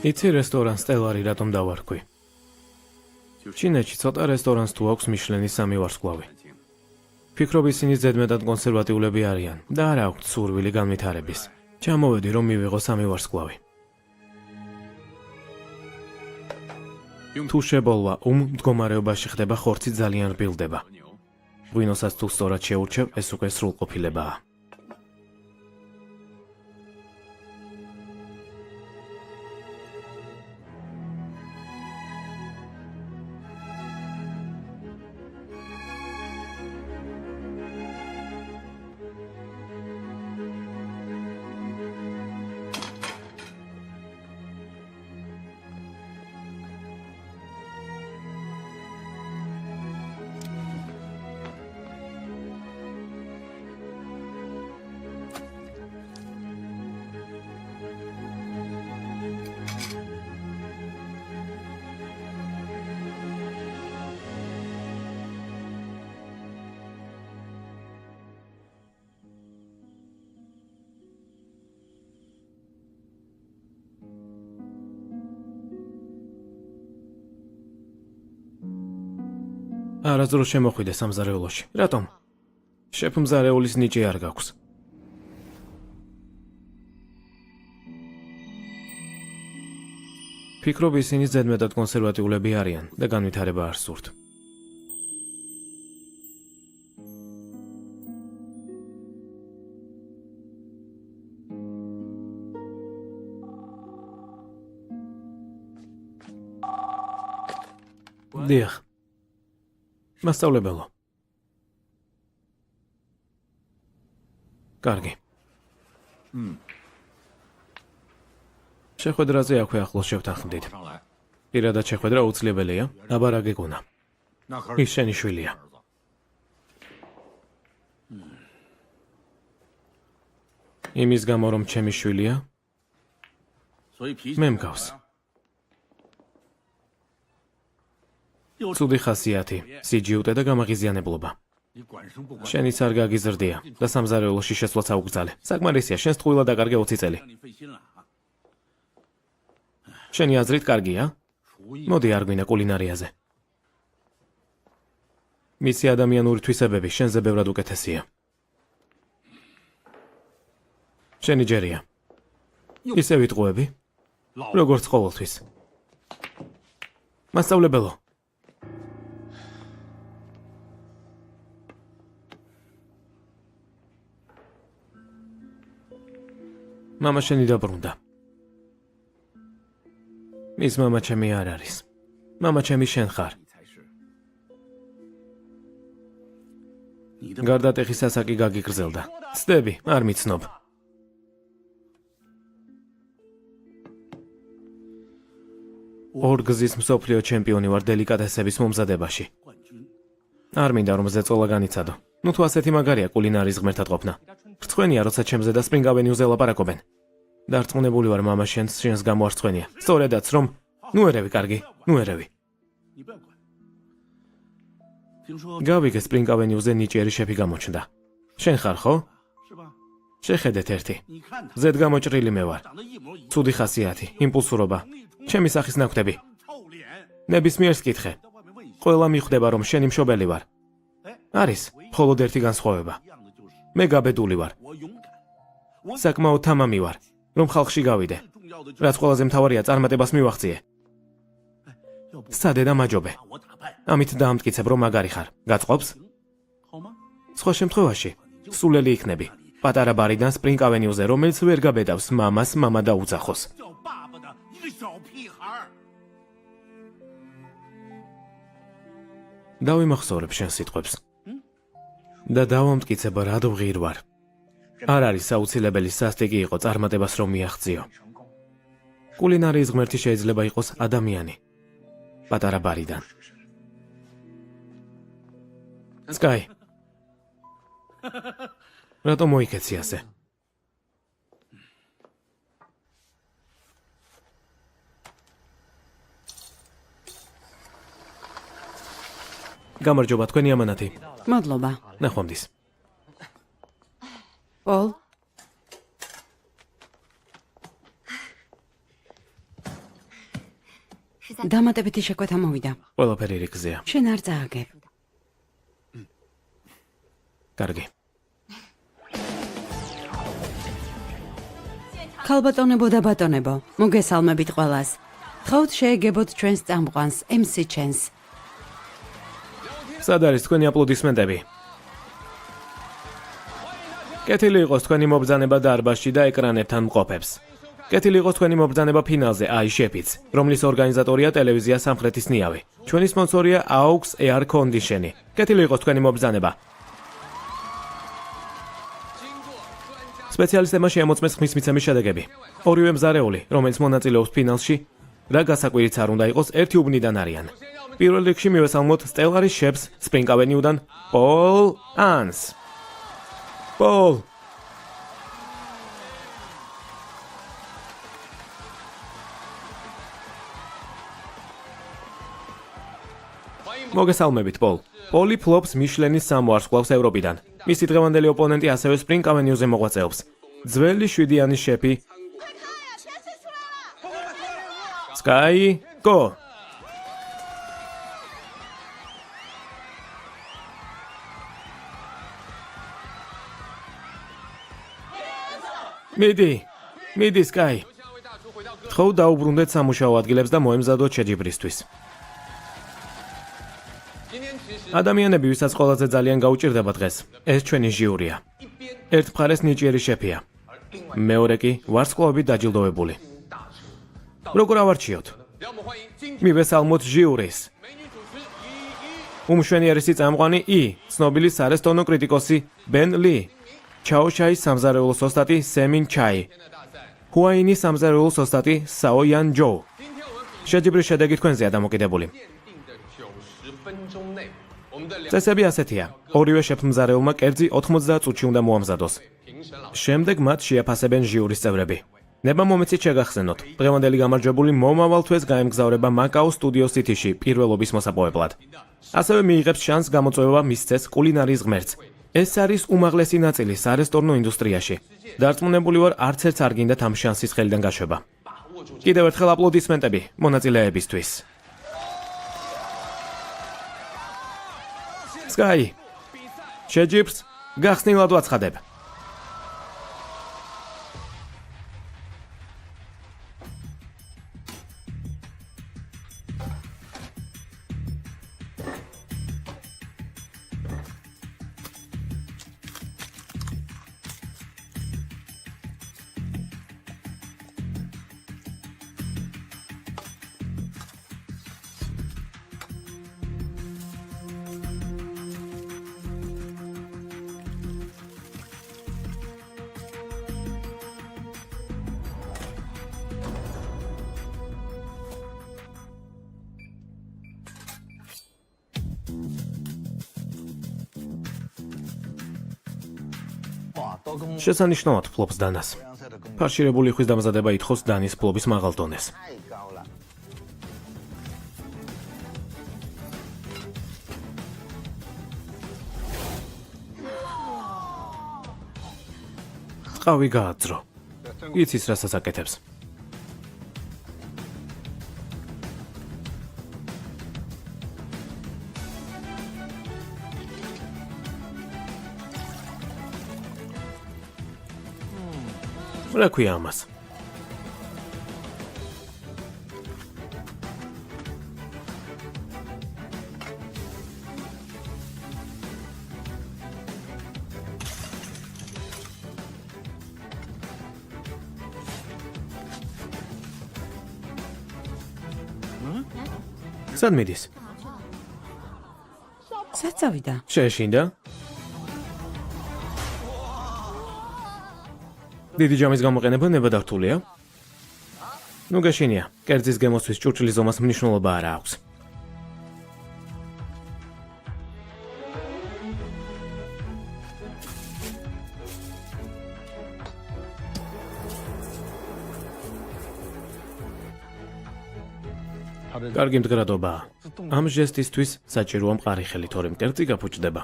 იცი რესტორან სტელარი რატომ დავარქვი? ჩინეთში ცოტა რესტორანს თუ აქვს მიშლენის 3 ვარსკვლავი. ფიქრობ ისინი ზედმეტად კონსერვატიულები არიან და არ აქვთ სურვილი განვითარების. ჩამოვედი რომ მივიღო 3 ვარსკვლავი. თუ შებოლვა მდგომარეობაში ხდება, ხორცი ძალიან რბილდება. ღვინოსაც თუ სწორად შეურჩევ, ეს უკვე სრულყოფილებაა. არასდროს შემოხვიდე სამზარეულოში. რატომ? შეფ მზარეულის ნიჭი არ გაქვს. ფიქრობ ისინი ზედმეტად კონსერვატიულები არიან და განვითარება არ სურთ. დიახ. მასწავლებელო. კარგი. შეხვედრაზე აქვე ახლოს შევთანხმდით. 上来， პირადად შეხვედრა უცლებელია, აბა რა გეკონა. 那可 ის შენი შვილია. იმის გამო რომ ჩემი შვილია, 所以脾气 მე მგავს. ცუდი ხასიათი, სიჯიუტე და გამაღიზიანებლობა. 你管生不管， შენიც არ გაგიზრდია და სამზარეულოში შესვლაც აუგრძალე. საკმარისია, შენს ტყუილა დაკარგე 20 წელი. 让你费心了啊！ შენი აზრით კარგია? 厨艺 მოდი არ გვინა კულინარიაზე. მისი ადამიანური თვისებები შენზე ბევრად უკეთესია. შენი ჯერია. ისე ვიტყუები, 老 როგორც ყოველთვის. მასწავლებელო. მამა შენი დაბრუნდა. მის მამა ჩემი არ არის. მამა ჩემი შენ ხარ. 你才是。 你的 გარდა ტეხის ასაკი გაგიგრძელდა. ცდები, არ მიცნობ. ორგზის მსოფლიო ჩემპიონი ვარ დელიკატესების მომზადებაში. 冠军， არ მინდა რომ ზეწოლა განიცადო. ნუ თუ ასეთი მაგარია კულინარის ღმერთად ყოფნა. რწხვენია, როცა ჩემზე და სპრინგ ავენიუზე ლაპარაკობენ. დარწმუნებული ვარ, მამა შენს გამო არ რწხვენია. სწორედაც რომ ნუ ერევი, კარგი, ნუ ერევი. 你不要管。听说 გავიგე სპრინგ ავენიუზე ნიჭიერი შეფი გამოჩნდა. შენ ხარ ხო? 是吧？ შეხედეთ ერთი. 你看他 ზედ გამოჭრილი მე ვარ. 长得一模一样， ცუდი ხასიათი, იმპულსურობა. ჩემი სახის ნაკვთები. 臭脸。 ნებისმიერს კითხე. 在外面问一下， ყველა მიხვდება რომ შენი მშობელი ვარ. 哎， არის მხოლოდ ერთი განსხვავება. 一样的就是 მე გაბედული ვარ. 我勇敢。我 საკმაოდ თამამი ვარ, რომ ხალხში გავიდე. 最重要的就是 რაც ყველაზე მთავარია, წარმატებას მივახციე. 要不 სადე და მაჯობე. 把我打败， ამით დაამტკიცებ, რომ მაგარი ხარ. გაწყობს? 好吗？ სხვა შემთხვევაში სულელი იქნები. პატარა ბარიდან სპრინგ ავენიუზე, რომელიც ვერ გაბედავს მამას, მამა დაუძახოს. 叫爸爸的一个小屁孩儿。 დავიმახსოვრებ შენ სიტყვებს. და დავამტკიცებ, რად ვღირ ვარ. არ არის საუცილებელი სასტიკი იყო წარმატებას რომ მიაღწიო. 成功， კულინარიის ღმერთი შეიძლება იყოს ადამიანი. პატარა ბარიდან. სკაი. რატომ მოიქეცი ასე? გამარჯობა, თქვენი ამანათი. მადლობა. ნახვამდის. პოლ, დამატებითი შეკვეთა მოვიდა. ყველაფერი რიგზეა. შენ არ წააგებ. კარგი. ქალბატონებო და ბატონებო, მოგესალმებით ყველას. თხოვთ შეეგებოთ ჩვენს წამყვანს, MC Chance. სად არის თქვენი აპლოდისმენტები? კეთილი იყოს თქვენი მობრძანება დარბაზში და ეკრანებთან მყოფებს. კეთილი იყოს თქვენი მობრძანება ფინალზე აი შეფიც, რომლის ორგანიზატორია ტელევიზია სამხრეთის ნიავი. ჩვენი სპონსორია AUX Air Conditioning. კეთილი იყოს თქვენი მობრძანება. სპეციალისტებმა შეამოწმეს ხმის მიცემის შედეგები. ორივე მზარეული, რომელიც მონაწილეობს ფინალში, რა გასაკვირიც არ უნდა იყოს, ერთი უბნიდან არიან. პირველ რიგში მივესალმოთ სტელარის შეფს სპრინგ ავენიუდან პოლ ანს. პოლ. მოგესალმებით, პოლ. პოლი ფლობს მიშლენის სამვარსკვლავს ევროპიდან. მისი დღევანდელი ოპონენტი ასევე სპრინგ ავენიუზე მოღვაწეობს. ძველი შვიდიანის შეფი. სკაი, გო. მიდი, სკაი. თხოვ დაუბრუნდეთ სამუშაო ადგილებს და მოემზადოთ შეჯიბრისთვის. ადამიანები, ვისაც ყველაზე ძალიან გაუჭირდება დღეს, ეს ჩვენი ჟიურია. ერთ მხარეს ნიჭიერი შეფია. მეორე კი ვარსკვლავებით დაჯილდოვებული. როგორ ავარჩიოთ? მივესალმოთ ჟიურის. უმშვენიერესი წამყვანი ი, ცნობილი სარესტორნო კრიტიკოსი ბენ ლი, ჩაოშაის სამზარეულოს ოსტატი სემინ ჩაი, ჰუაინის სამზარეულოს ოსტატი საო იან ჯო. შეჯიბრის შედეგი თქვენზეა დამოკიდებული. წესები ასეთია. ორივე შეფმზარეულმა კერძი 90 წუთში უნდა მოამზადოს. შემდეგ მათ შეაფასებენ ჟიურის წევრები. ნება მომეცით შეგახსენოთ. დღევანდელი გამარჯვებული მომავალ თვეს გაემგზავრება მაკაოს სტუდიო სიტიში პირველობის მოსაპოვებლად. ასევე მიიღებს შანსს გამოწვევა მისცეს კულინარიის ღმერთს. ეს არის უმაღლესი ნაწილი სარესტორნო ინდუსტრიაში. დარწმუნებული ვარ, არც ერთს არ გინდათ ამ შანსის ხელიდან გაშვება. კიდევ ერთხელ აპლოდისმენტები მონაწილეებისთვის. სკაი, შეჯიბრს გახსნილად ვაცხადებ. შესანიშნავად ფლობს დანას. ფარშირებული იხვის დამზადება ითხოვს დანის ფლობის მაღალ დონეს. წყავი გააძრო. იცის რასაც აკეთებს. რა ქვია ამას? სად მიდის? სად წავიდა? შეეშინდა? დიდი ჯამის გამოყენება ნებადართულია? ნუ გაშინია, კერძის გემოსთვის ჭურჭლის ზომას მნიშვნელობა არ აქვს. კარგი მდგრადობაა. ამ ჟესტისთვის საჭიროა მყარი ხელი, თორემ კერძი გაფუჭდება.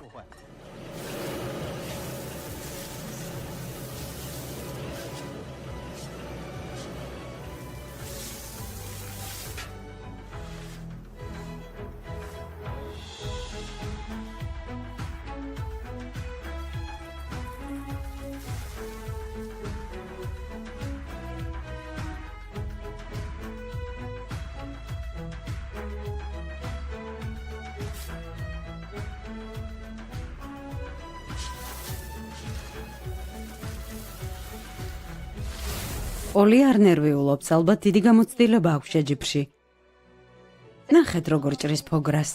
პოლი არ ნერვიულობს, ალბათ დიდი გამოცდილება აქვს შეჯიბრში. ნახეთ როგორ ჭრის ფოგრას.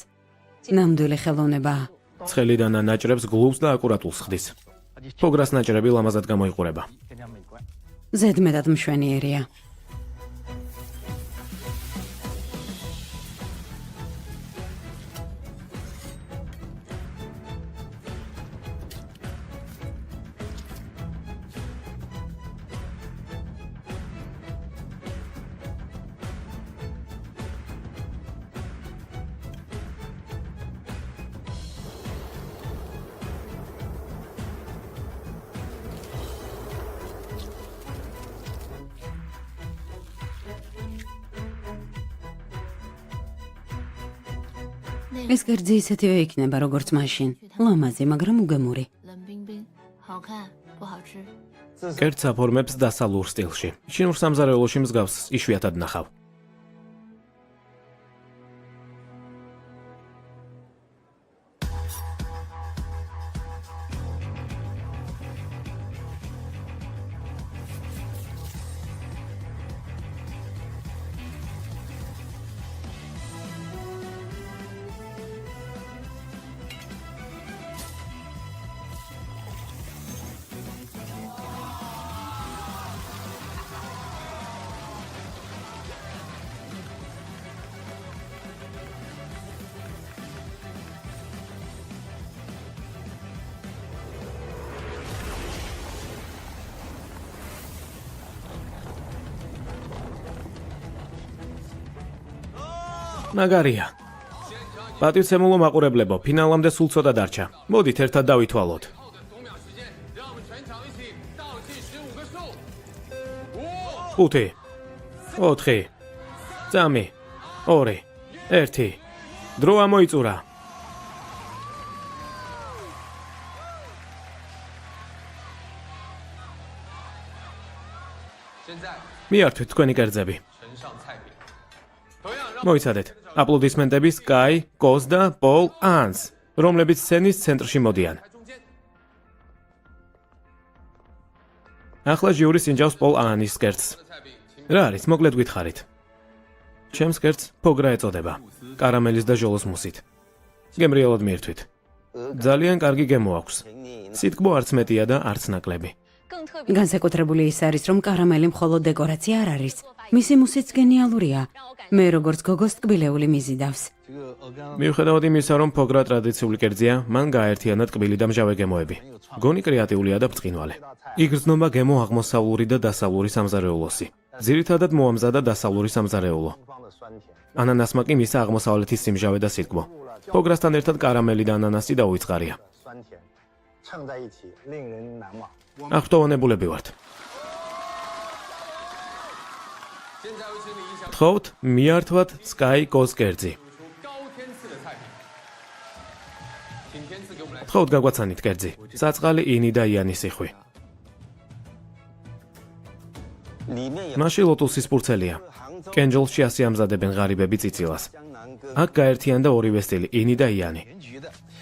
ნამდვილი ხელოვნებაა. ცხელიდან ნაჭრებს გლუვს და აკურატულს ხდის. ფოგრას ნაჭრები ლამაზად გამოიყურება. ზედმეტად მშვენიერია. ეს კერძი ისეთივე იქნება, როგორც მაშინ. ლამაზი, მაგრამ უგემური. კერძს აფორმებს დასალურ სტილში. ჩინურ სამზარეულოში მსგავს იშვიათად ნახავ. მაგარია. პატივცემულო მაყურებლებო, ფინალამდე სულ ცოტა დარჩა. მოდით ერთად დავითვალოთ. 5, 4, 3, 2, 1. დრო ამოიწურა. მიართვით თქვენი კერძები. მოიცადეთ. აპლოდისმენტები Sky, Kos და Paul Ans, რომლებიც სცენის ცენტრში მოდიან. ახლა ჟიურის ინჯავს Paul Ans-ის კერძს. რა არის, მოკლედ გითხარით. ჩემს კერძს ფოგრა ეწოდება. კარამელის და ჟოლოს მუსით. გემრიელად მიირთვით. ძალიან კარგი გემო აქვს. სიტკბო არც მეტია და არც ნაკლები. განსაკუთრებული ის არის, რომ კარამელი მხოლოდ დეკორაცია არ არის. მისი მუსიც გენიალურია. მე როგორც გოგოს ტკბილეული მიზიდავს. მიუხედავად იმისა, რომ ფოგრა ტრადიციული კერძია, მან გააერთიანა ტკბილი და მჟავე გემოები. გონი კრეატიულია და ბრწყინვალე. იგრძნობა გემო აღმოსავლური და დასავლური სამზარეულოსი. ძირითადად მოამზადა დასავლური სამზარეულო. ანანასმა კი მისცა აღმოსავლეთის სიმჟავე და სიტკბო. ფოგრასთან ერთად კარამელი და ანანასი დაუიწყარია. აღტოვანებულები ვართ. თხოვთ, მიართვათ Sky Kos კერძი. თხოვთ, გაგვაცანით კერძი. საწყალი ინი და იანის იხვი. მასში ლოტუსის პურცელია. კენჯოლში ასიამზადებენ ღარიბები წიწილას. აქ გაერთიანდა ორივე სტილი, ინი და იანი.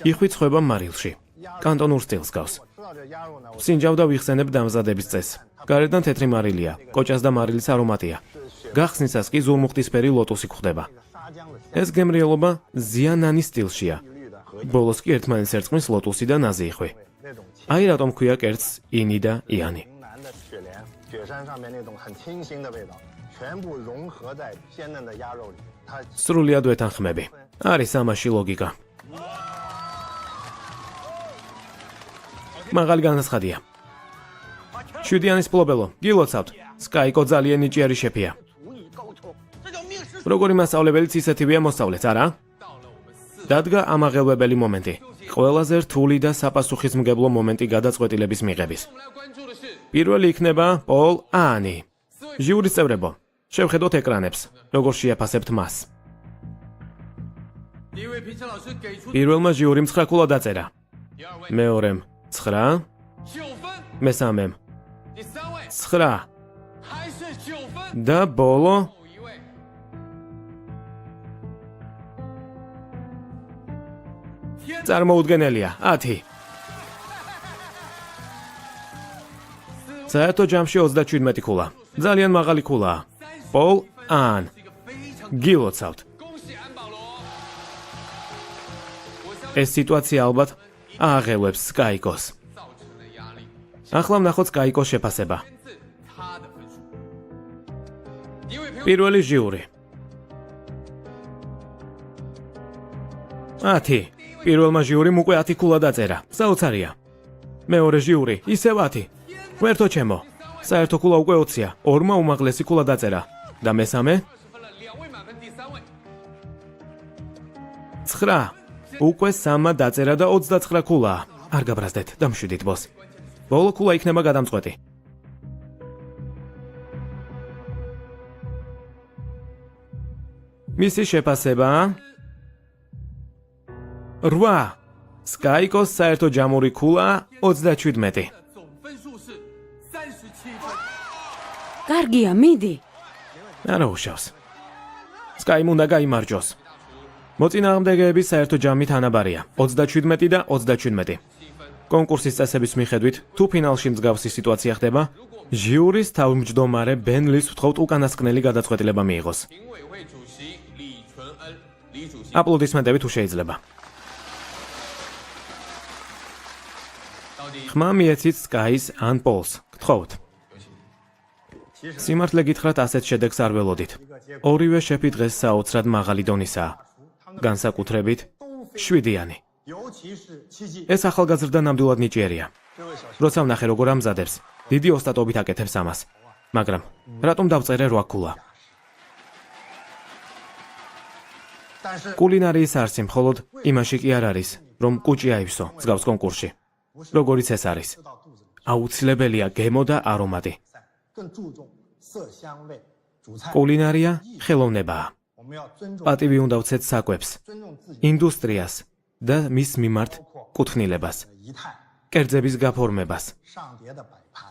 იხვი ცხება მარილში. კანტონურ სტილს გავს. სინჯავდა ვიხსენებ დამზადების წესს. გარედან თეთრი მარილია, კოჭას და მარილის არომატია. გახსნისას კი ზურმუხტისფერი ლოტუსი გვხვდება. ეს გემრიელობა ზიანანის სტილშია. ბოლოს კი ერთმანეთს ერწყმის ლოტუსი და ნაზი იხვი. აი რატომ ქვია კერძს ინი და იანი. სრულიად ვეთანხმები. არის ამაში ლოგიკა. მაღალი განაცხადია. შვიდიანის ფლობელო, გილოცავთ. Sky Kos ძალიან ნიჭიერი შეფია. როგორი მასწავლებელიც ისეთივეა მოსწავლეც, არა? დადგა ამაღელვებელი მომენტი. ყველაზე რთული და საპასუხისმგებლო მომენტი გადაწყვეტილების მიღების. პირველი იქნება Paul Ani. ჟიურის წევრებო, შევხედოთ ეკრანებს, როგორ შეაფასებთ მას. პირველმა ჟიურიმ 9 ქულა დაწერა. მეორემ 9, მესამემ 9 და ბოლო წარმოუდგენელია 10. საერთო ჯამში 37 ქულა. ძალიან მაღალი ქულაა. Paul An. გილოცავთ. ეს სიტუაცია ალბათ აღელვებს Sky Kos. ახლა ვნახოთ Sky Kos შეფასება. პირველი ჟიური. 10. პირველმა ჟიურიმ უკვე 10 ქულა დაწერა. საოცარია. მეორე ჟიური, ისევ 10. ვერთო ჩემო. საერთო ქულა უკვე 20-ია. ორმა უმაღლესი ქულა დაწერა. და მესამე? 9. უკვე 3-მა დაწერა და 29 ქულაა. არ გაბრაზდეთ, დამშვიდით ბოს. ბოლო ქულა იქნება გადამწყვეტი. მისი შეფასება 8. Sky Kos საერთო ჯამური ქულა 37. კარგია, მიდი. არა უშავს. Sky უნდა გაიმარჯოს. მოწინააღმდეგეების საერთო ჯამი თანაბარია 37 და 37. კონკურსის წესების მიხედვით, თუ ფინალში მსგავსი სიტუაცია ხდება, ჟიურის თავმჯდომარე Ben Lis ვთხოვთ უკანასკნელი გადაწყვეტილება მიიღოს. აპლოდისმენტები თუ შეიძლება. ხმა მიეცით Sky-ს ან Paul-ს. გთხოვთ. სიმართლე გითხრათ, ასეთ შედეგს არ ველოდით. ორივე შეფი დღეს საოცრად მაღალი დონისაა. განსაკუთრებით 7-იანი. ეს ახალგაზრდა ნამდვილად ნიჭიერია. როცა ვნახე როგორ ამზადებს, დიდი ოსტატობით აკეთებს ამას. მაგრამ რატომ დავწერე 8 ქულა? კულინარიის არსი მხოლოდ იმაში კი არ არის, რომ კუჭი აივსო მსგავს კონკურსში. როგორიც ეს არის. აუცილებელია გემო და არომატი. კულინარია ხელოვნებაა. პატივი უნდა ვცეთ საკვებს, ინდუსტრიას და მის მიმართ კუთვნილებას, კერძების გაფორმებას.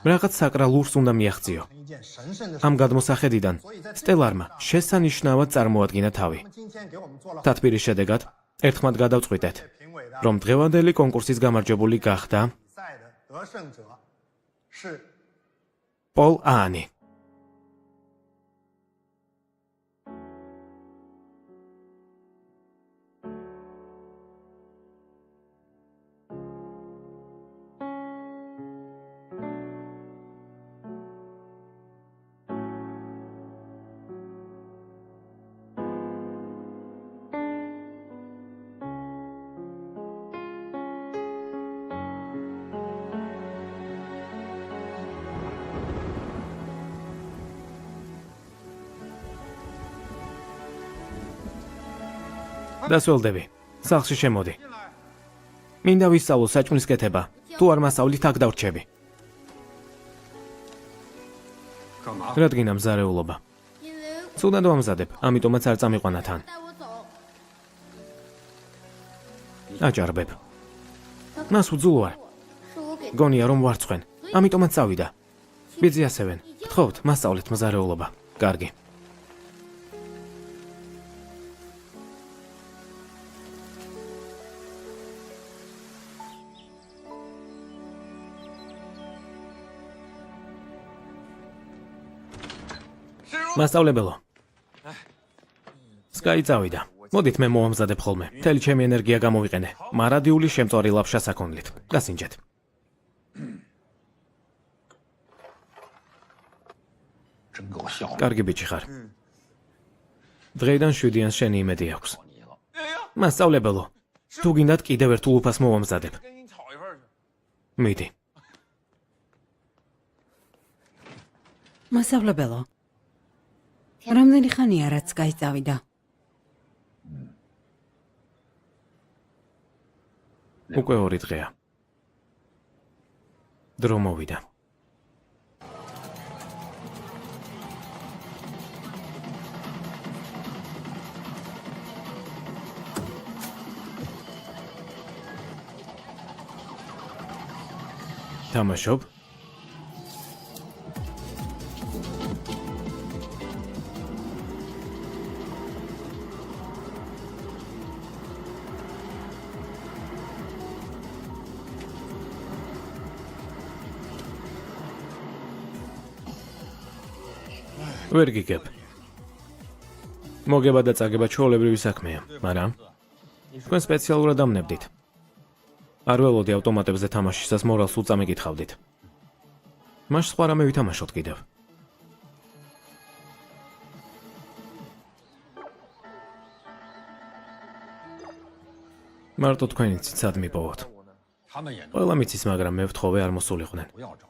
რაღაც საკრალურს უნდა მიაღწიო. ამ გადმოსახედიდან სტელარმა შესანიშნავად წარმოადგინა თავი. თათბირის შედეგად ერთხმად გადავწყვიტეთ, რომ დღევანდელი კონკურსის გამარჯვებული გახდა პოლ აანი. დასველდები. სახლში შემოდი. მინდა ვისწავლო საჭმლის კეთება. თუ არ მასწავლით, აქ დავრჩები. რადგან ამზარეულობა? 因为 ცუდად ვამზადებ, ამიტომაც არ წამიყვანა თან. 带我走。 აჭარბებ. მას უძულო არ. 是我给 გონია რომ ვარცხვენ. ამიტომაც წავიდა. ბიძი ასევენ. გთხოვთ, მასწავლეთ მზარეულობა. კარგი. მასწავლებელო. სკაი წავიდა. მოდით მე მოვამზადებ ხოლმე. მთელი ჩემი ენერგია გამოვიყენე. მარადიული შემწვარი ლაფშა საქონლით. გასინჯეთ. კარგი ბიჭი ხარ. დღეიდან 7-იან შენი იმედი აქვს. მასწავლებელო. თუ გინდათ კიდევ ერთ ულუფას მოვამზადებ. მიდი. მასწავლებელო. რამდენი ხანია რაც გაიწავიდა? უკვე 2 დღეა. დრო მოვიდა. თამაშობ? ვერ გიგებ. მოგება და წაგება ჩვეულებრივი საქმეა, მაგრამ თქვენ სპეციალურად ამნებდით. არ ველოდი ავტომატებზე თამაშისას მორალს უწამეკითხავდით. მაშ სხვა რამე ვითამაშოთ კიდევ. მარტო თქვენიც ცად მიპოვოთ. 他们也能 ყველა მიცის, მაგრამ მე ვთხოვე არ მოსულიყვნენ. 不要找。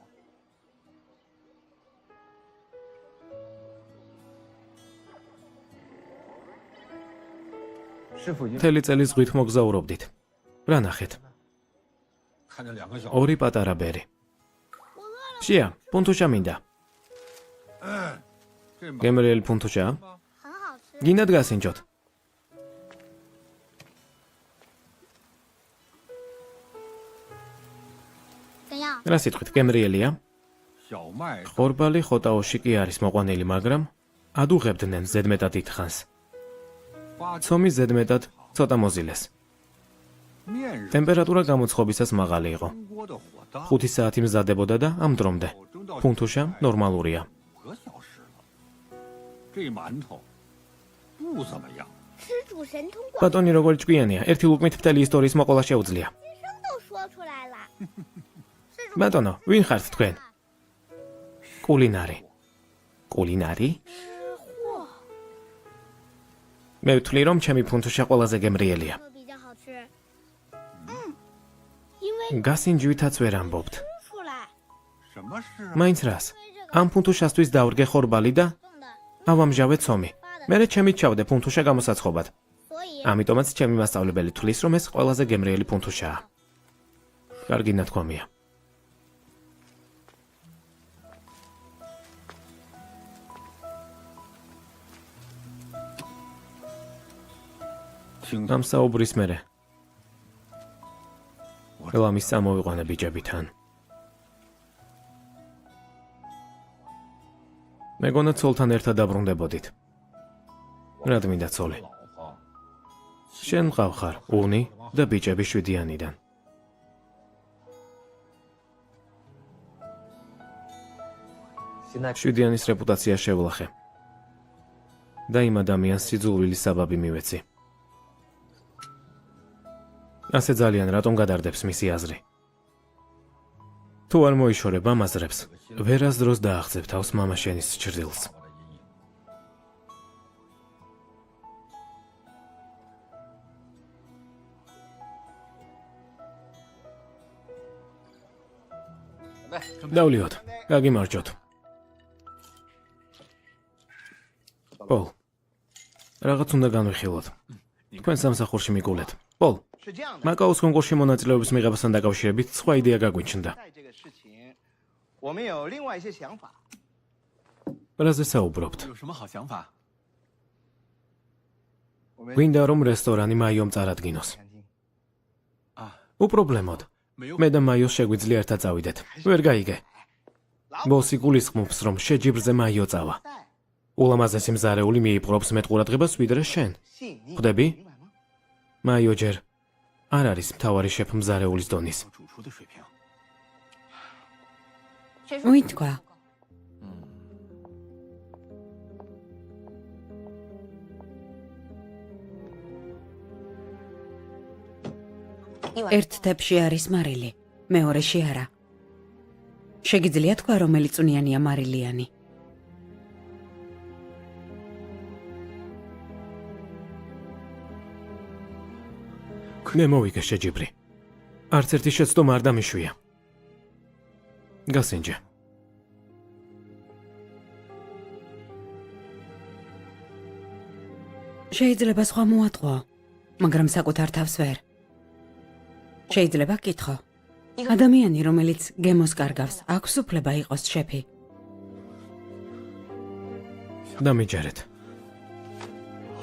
师傅已经 მთელი წელი ზღვით მოგზაურობდით. რა ნახეთ? 看着2个小 ორი პატარა ბერი. შია, პუნთუშა მინდა. 这马 გემრიელი პუნთუშა? 很好吃。 გინდათ გასინჯოთ. 怎样？ რა სიტყვით, გემრიელია? 小麦 ხორბალი ხოტაოში კი არის მოყვანილი, მაგრამ ადუღებდნენ ზედმეტად დიდხანს. 发 ცომი ზედმეტად ცოტა მოზილეს. 面是 ტემპერატურა გამოცხობისას მაღალი იყო. 中锅的火大， 5 საათი მზადებოდა და ამ დრომდე. 蒸到 პუნთუშა ნორმალურია. 5个小时了。这馒头不怎么样。 吃主神通广 ბატონი როგორი ჭკვიანია, ერთი ლუკმით მთელი ისტორიის მოყოლა შეუძლია. 都说出来了。是主 ბატონო, ვინ ხართ თქვენ? კულინარი. კულინარი? მე ვთვლი, რომ ჩემი პუნთუშა ყველაზე გემრიელია. 比较好吃。因为 გასინჯვითაც ვერ ამბობთ. 出来 什么事啊？ მაინც რას? ამ პუნთუშასთვის დავრგე ხორბალი და 种的， ავამჟავე ცომი. მერე ჩემით ჩავდე პუნთუშა გამოსაცხობად. 所以 ამიტომაც ჩემი მასწავლებელი თulis, რომ ეს ყველაზე გემრიელი ფუნთუშაა. კარგი ნათქვამია. ამ საუბრის მერე ლამის წამოვიყვანე ბიჭებთან. მეგონა ცოლთან ერთად დაბრუნდებოდით. რა მინდა ცოლი? შენ მყავ ხარ უნი და ბიჭები 7-იანიდან. შვიდიანის რეპუტაცია შევლახე. და იმ ადამიანს სიძულვილის საბაბი მივეცი. ასე ძალიან რატომ გადარდებს მისი აზრი? თუ არ მოიშორებ ამ აზრებს, ვერასდროს დააღწევ თავს მამაშენის ჩრდილს. დავლიოთ, გაგიმარჯოთ. პოლ, რაღაც უნდა განვიხილოთ. თქვენ სამსახურში მიგულეთ. პოლ, მაკაოს კონკურსში მონაწილეობის მიღებასთან დაკავშირებით სხვა იდეა გაგვიჩნდა. რაზე საუბრობთ? გვინდა რომ რესტორანი მაიომ წარადგინოს. უპრობლემოდ. მე და მაიოს შეგვიძლია ერთად წავიდეთ. ვერ გაიგე. ბოსი გულისხმობს, რომ შეჯიბრზე მაიო წავა. ულამაზესი მზარეული მიიპყრობს მეტ ყურადღებას ვიდრე შენ. ხვდები? მაიო ჯერ არ არის მთავარი შეფ მზარეულის დონის. უითქვა. ერთ თებში არის მარილი, მეორეში არა. შეგიძლია თქვა, რომელი წვნიანია მარილიანი? მე მოვიგე შეჯიბრი. არც ერთი შეცდომა არ დამიშვია. გასინჯე. შეიძლება სხვა მოატყო, მაგრამ საკუთარ თავს ვერ. შეიძლება კითხო. ადამიანი, რომელიც გემოს კარგავს, აქვს უფლება იყოს შეფი. დამიჯერეთ.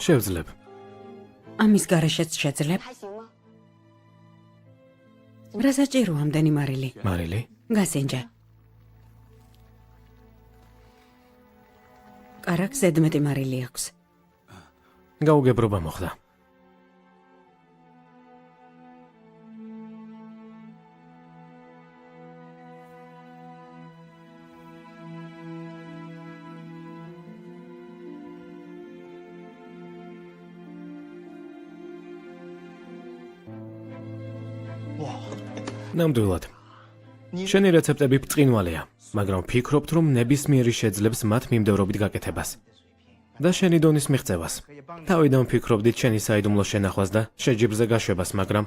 შევძლებ. ამის გარეშეც შეძლებ. რა საჭიროა ამდენი მარილი? მარილი? გასინჯე. კარაქს ზედმეტი მარილი აქვს. გაუგებრობა მოხდა. ნამდვილად. შენი რეცეპტები ბრწყინვალეა, მაგრამ ვფიქრობთ, რომ ნებისმიერი შეძლებს მათ მიმდევრობით გაკეთებას და შენი დონის მიღწევას. თავიდან ვფიქრობდით შენი საიდუმლო შენახვას და შეჯიბრზე გაშვებას, მაგრამ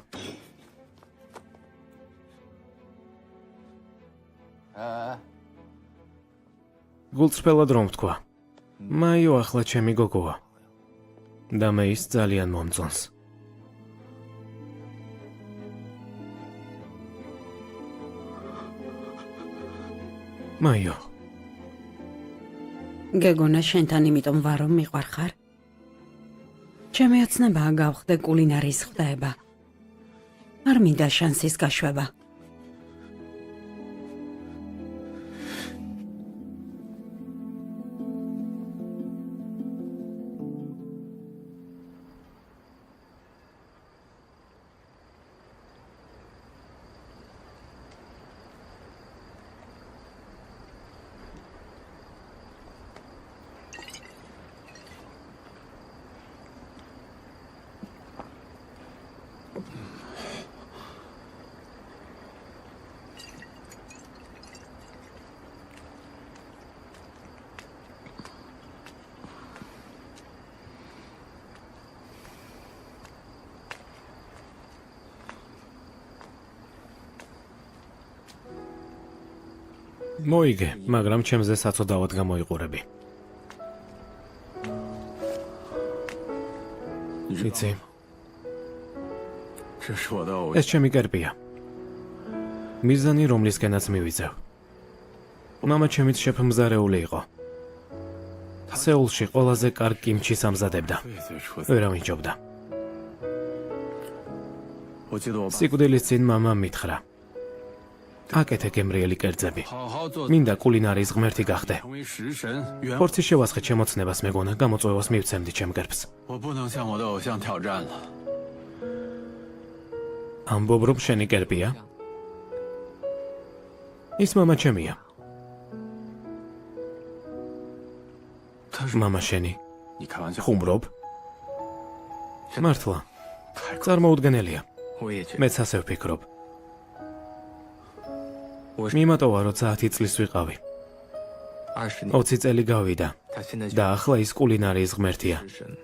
გულწრფელად რომ ვთქვა. მაიო ახლა ჩემი გოგოა და მე ის ძალიან მომწონს. მაიო. გეგონა შენთან იმიტომ ვარ, რომ მიყვარხარ? ჩემი ოცნებაა გავხდე კულინარიის ხვდება. არ მინდა შანსის გაშვება. მოიგე, მაგრამ ჩემზე საწოდავად გამოიყურები. იცი, 这是我的偶 ეს ჩემი კერპია. მიზანი რომლისკენაც მივიძევ. მამა ჩემიც შეფმზარეული იყო. სეულში ყველაზე კარგ კიმჩის ამზადებდა. 最出色。 ვერავინ ჯობდა. 我记得我爸 სიკვდილის წინ მამამ მითხრა. აკეთე გემრიელი კერძები. 好好做， მინდა კულინარიის ღმერთი გახდე. 成为食神。原 ხორცი შევასხე ჩემოცნებას მეგონა, გამოწვევას მივცემდი ჩემ გერბს. 我不能向我的偶像挑战了。 ამბობ რომ შენი კერპია? ის მამა ჩემია. 他是 მამა შენი. 你开玩笑？ ხუმრობ? მართლა, 太可 წარმოუდგენელია. 我也觉得 მეც ასე ვფიქრობ. 我是 მიმატოვა რომ 10 წლის ვიყავი. 20年， 20 წელი გავიდა他现在 და ახლა ის კულინარიის ღმერთია. 食神。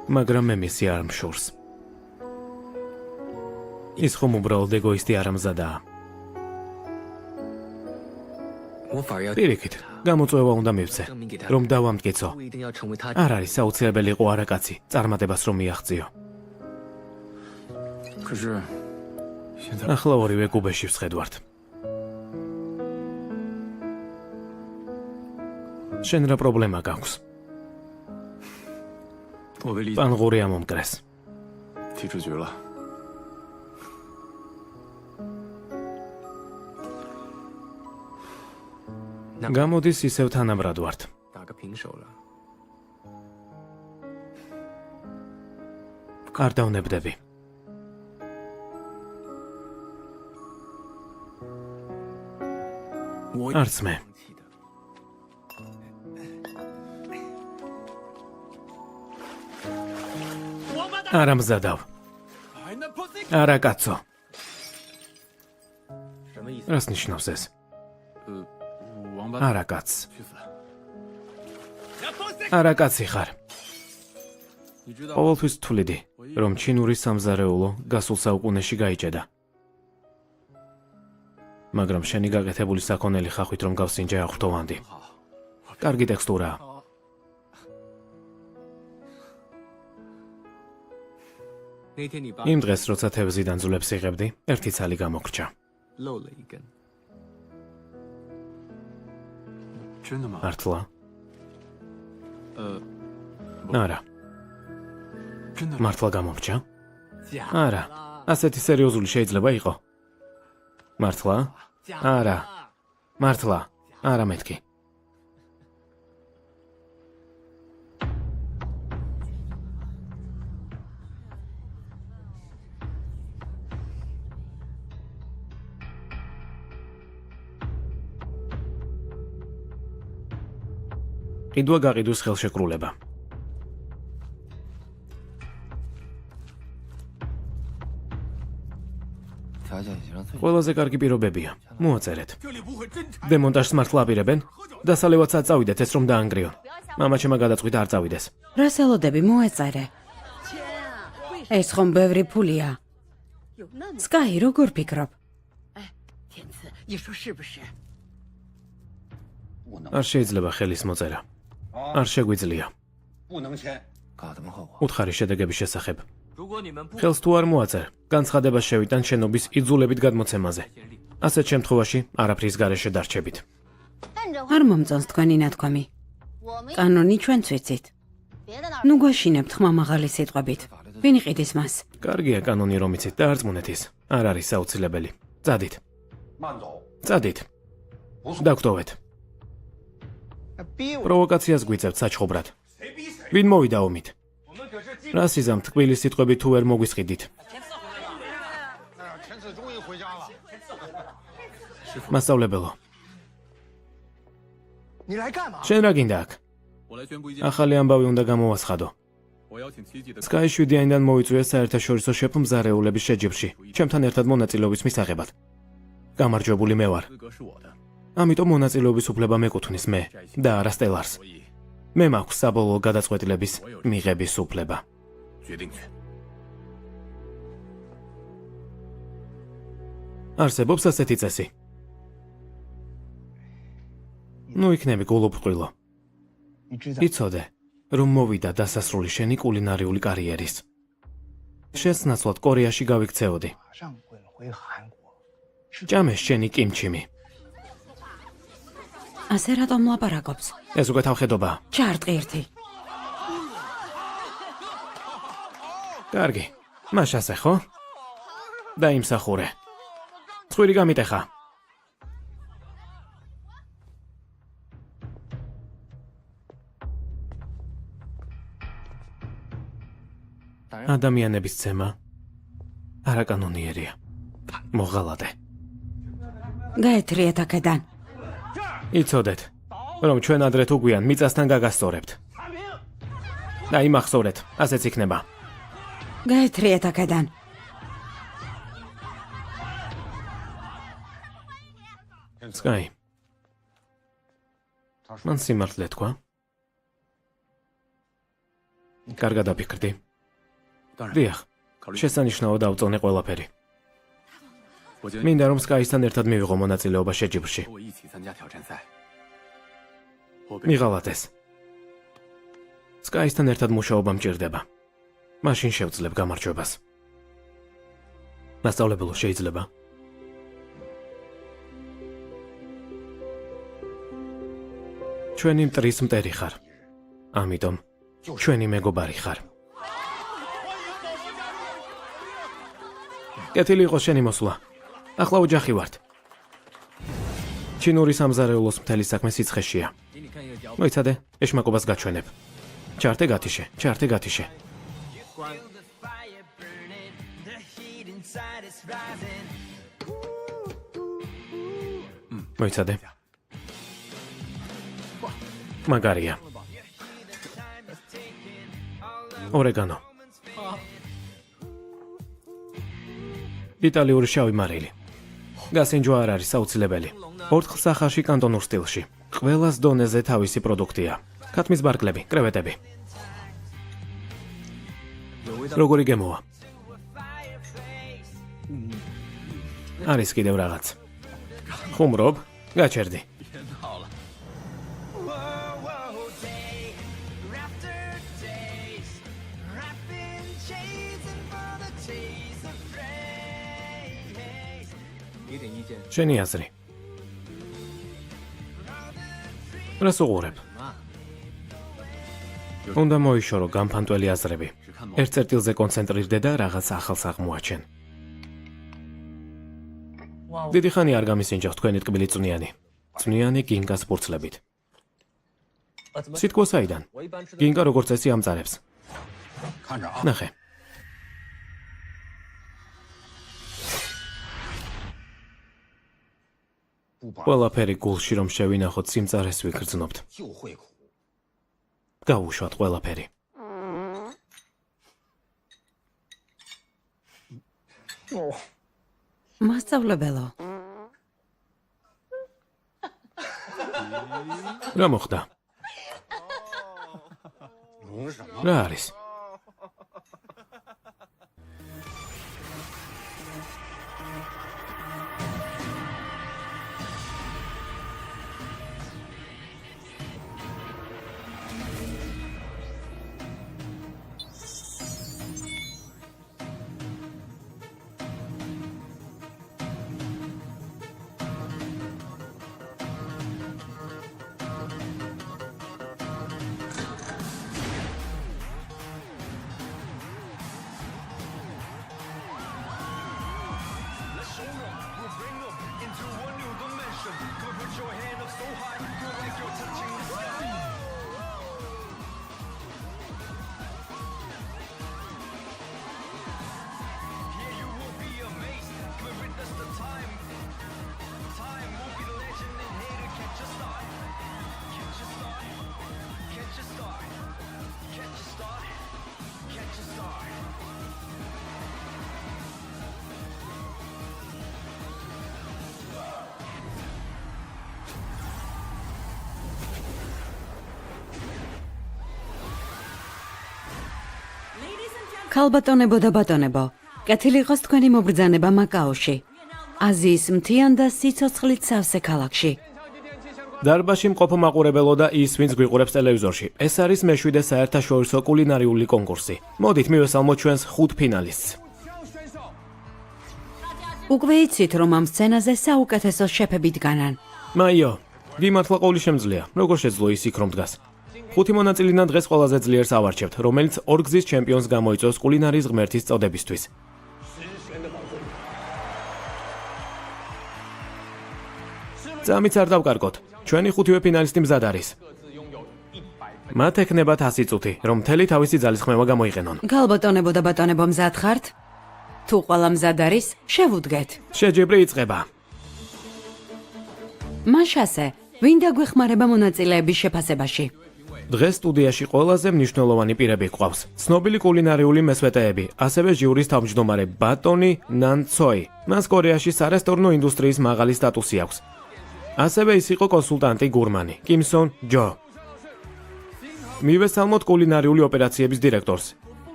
მაგრამ მე მისი არ მშურს. ის ხომ უბრალოდ ეგოისტი არამზადაა. 我反而要 პირიქით, გამოწვევა უნდა მივცე, 证明给他， რომ დავამტკიცო. 不一定要成为他。 არ არის საუცილებელი იყო არა კაცი, წარმატებას რომ მიაღწიო. 可是现在 ახლა ორივე კუბეში ვსხედვართ. შენ რა პრობლემა გაქვს? 我被李 პანღური ამომკრეს. 踢出局了。 გამოდის ისევ თანაბრად ვართ. 打个平手了。 არ დავნებდები. 我 არც მე. 放弃的。 არ ამზადავ. არა კაცო. 什么意思？ რას ნიშნავს ეს? 王八 არა კაც. 去死！ არა კაცი ხარ. 你知道 ყოველთვის თვლიდი, რომ ჩინური სამზარეულო გასულ საუკუნეში გაიჭედა. მაგრამ შენი გაკეთებული საქონელი ხახვით რომ გავსინჯე აღვთოვანდი. 好， კარგი ტექსტურაა. 那天你爸 იმ დღეს, როცა თევზიდან ძვლებს იღებდი, ერთი ცალი გამოგრჩა. 漏了一根。 真的吗？ მართლა? 不 არა, 真的吗？ მართლა გამოგრჩა? 假 არა. ასეთი სერიოზული შეიძლება იყო? მართლა? არა. მართლა. არა მეთქი. ყიდვა გაყიდვის ხელშეკრულება. ყველაზე კარგი პირობებია. მოაწერეთ. 这里不会真拆。 დემონტაჟს მართლა აპირებენ? დასალევად წავიდეთ ეს რომ დაანგრიონ. მამაჩემ გადაწყვიტა არ წავიდეს. რას ელოდები მოეწერე? ეს ხომ ბევრი ფულია. სკაი, როგორ ფიქრობ? 天赐，你说是不是？ არ შეიძლება ხელის მოწერა. არ შეგვიძლია. 不能签。 搞得么后果？ უთხარი შედეგების შესახებ. 如果你们不 ხელს თუ არ მოაწერ, განცხადება შევიტან შენობის იძულებით გადმოცემაზე. ასეთ შემთხვევაში არაფრის გარეშე დარჩებით. 但这 არ მომწონს თქვენი ნათქვამი. 我们 კანონი ჩვენც ვიცით. 别的哪儿 ნუ გვაშინებთ ხმამაღალი სიტყვებით. ვინ იყიდის მას? კარგია კანონი რომ იცით და არწმუნეთ ის. არ არის საუცილებელი. წადით. 慢走， წადით. დაგტოვეთ. პროვოკაციას გვიწევთ საჩხობრად. ვინ მოვიდა ომით? რა სიზამ თკბილი სიტყვები თუ ვერ მოგვისყიდით? 天赐终于回家了。 მასწავლებელო, 你来干嘛？ შენ რა გინდა აქ? 我来宣布一件， ახალი ამბავი უნდა გამოვასხადო. 我邀请7级的 Sky 7-დან მოიწვია საერთაშორისო შეფმზარეულების შეჯიბრში, ჩემთან ერთად მონაწილეობის მისაღებად. გამარჯვებული მე ვარ. 资格是我的， ამიტომ მონაწილეობის უფლება მეკუთვნის მე და არა სტელარს. 所以 მე მაქვს საბოლოო გადაწყვეტილების მიღების უფლება. 决定权。 არსებობს ასეთი წესი. ნუ იქნები გულუბრყვილო. 你知道 იცოდე, რომ მოვიდა დასასრული შენი კულინარიული კარიერის. შენს ნაცვლად კორეაში გავიქცეოდი. 马上滚回韩国。 ჭამეს შენი კიმჩიმი. ასე რატომ ლაპარაკობს? ეს უკვე თავხედობაა. ჩარტყი ერთი. კარგი. მაშასე ხო? დაიმსახურე. ცხვირი გამიტეხა. ადამიანების ცემა არაკანონიერია. მოღალატე. გაეთრიეთ აქედან. იცოდეთ, რომ ჩვენ ადრე თუ გვიან მიწასთან გაგასწორებთ. და იმახსოვრეთ, ასეც იქნება. გაეთრიეთ აქედან. სკაი. მან სიმართლე თქვა. კარგად დაფიქრდი. დიახ, შესანიშნავად დავწონე ყველაფერი. მინდა რომ სკაისთან ერთად მივიღო მონაწილეობა შეჯიბრში. მიღალატეს. სკაისთან ერთად მუშაობა მჭირდება. მაშინ შევძლებ გამარჯვებას. მასწავლებელო შეიძლება. ჩვენი მტრის მტერი ხარ. ამიტომ ჩვენი მეგობარი ხარ. კეთილი იყოს შენი მოსვლა. ახლა ოჯახი ვართ. ჩინური სამზარეულოს მთელი საქმე სიცხეშია. მოიცადე, ეშმაკობას გაჩვენებ. ჩარტე გათიშე, ჩარტე გათიშე. მოიცადე. მაგარია. ორეგანო. იტალიური შავი მარილი. გასინჯვა არ არის საუცილებელი. 4 სახაში კანტონურ სტილში. ყველას დონეზე თავისი პროდუქტია. ქათმის ბარკლები, კრევეტები. როგორი გემოა? არის კიდევ რაღაც. ხუმრობ, გაჩერდი. შენი აზრი. რას უყურებ? უნდა მოიშორო გამფანტველი აზრები. ერთ წერტილზე კონცენტრირდე და რაღაც ახალს აღმოაჩენ. დიდი ხანი არ გამისინჯახ თქვენი ტკბილი წვნიანი. წვნიანი გინკას ფურცლებით. სიტყვა საიდან? გინკა როგორც წესი ამწარებს. 看着啊， ნახე. ყველაფერი გულში რომ შევინახოთ სიმწარეს ვიგრძნობთ. 就会苦。 გაუშვათ ყველაფერი. მასწავლებელო. რა მოხდა? 容什么？ რა არის? ქალბატონებო და ბატონებო, კეთილი იყოს თქვენი მობრძანება მაკაოში. აზიის მთიან და სიცოცხლით სავსე ქალაქში. დარბაზში მყოფ მაყურებელო და ის, ვინც გვიყურებს ტელევიზორში. ეს არის მე-7 საერთაშორისო კულინარიული კონკურსი. მოდით მივესალმოთ ჩვენს 5 ფინალისტს. უკვე იცით, რომ ამ სცენაზე საუკეთესო შეფები დგანან. მაიო, გიმართლა ყოველი შემძლეა. როგორ შეძლო ის იქ რომ დგას? 5 მონაწილიდან დღეს ყველაზე ძლიერს ავარჩევთ, რომელიც 2 გზის ჩემპიონს გამოიწვევს კულინარიის ღმერთის წოდებისთვის. წამიც არ დავკარგოთ. ჩვენი 5-ვე ფინალისტი მზად არის. მათ ექნებათ 100 წუთი, რომ მთელი თავისი ძალისხმევა გამოიყენონ. გალბატონებო და ბატონებო, მზად ხართ? თუ ყველა მზად არის, შევუდგეთ. შეჯიბრი იწყება. მაშასე, ვინ დაგვეხმარება მონაწილეების შეფასებაში? დღეს სტუდიაში ყველაზე მნიშვნელოვანი პირები გვყავს. ცნობილი კულინარიული მესვეტეები, ასევე ჟიურის თავმჯდომარე ბატონი ნანცოი. მას კორეაში სარესტორნო ინდუსტრიის მაღალი სტატუსი აქვს. ასევე ის იყო კონსულტანტი გურმანი, კიმსონ ჯო. მივესალმოთ კულინარიული ოპერაციების დირექტორს,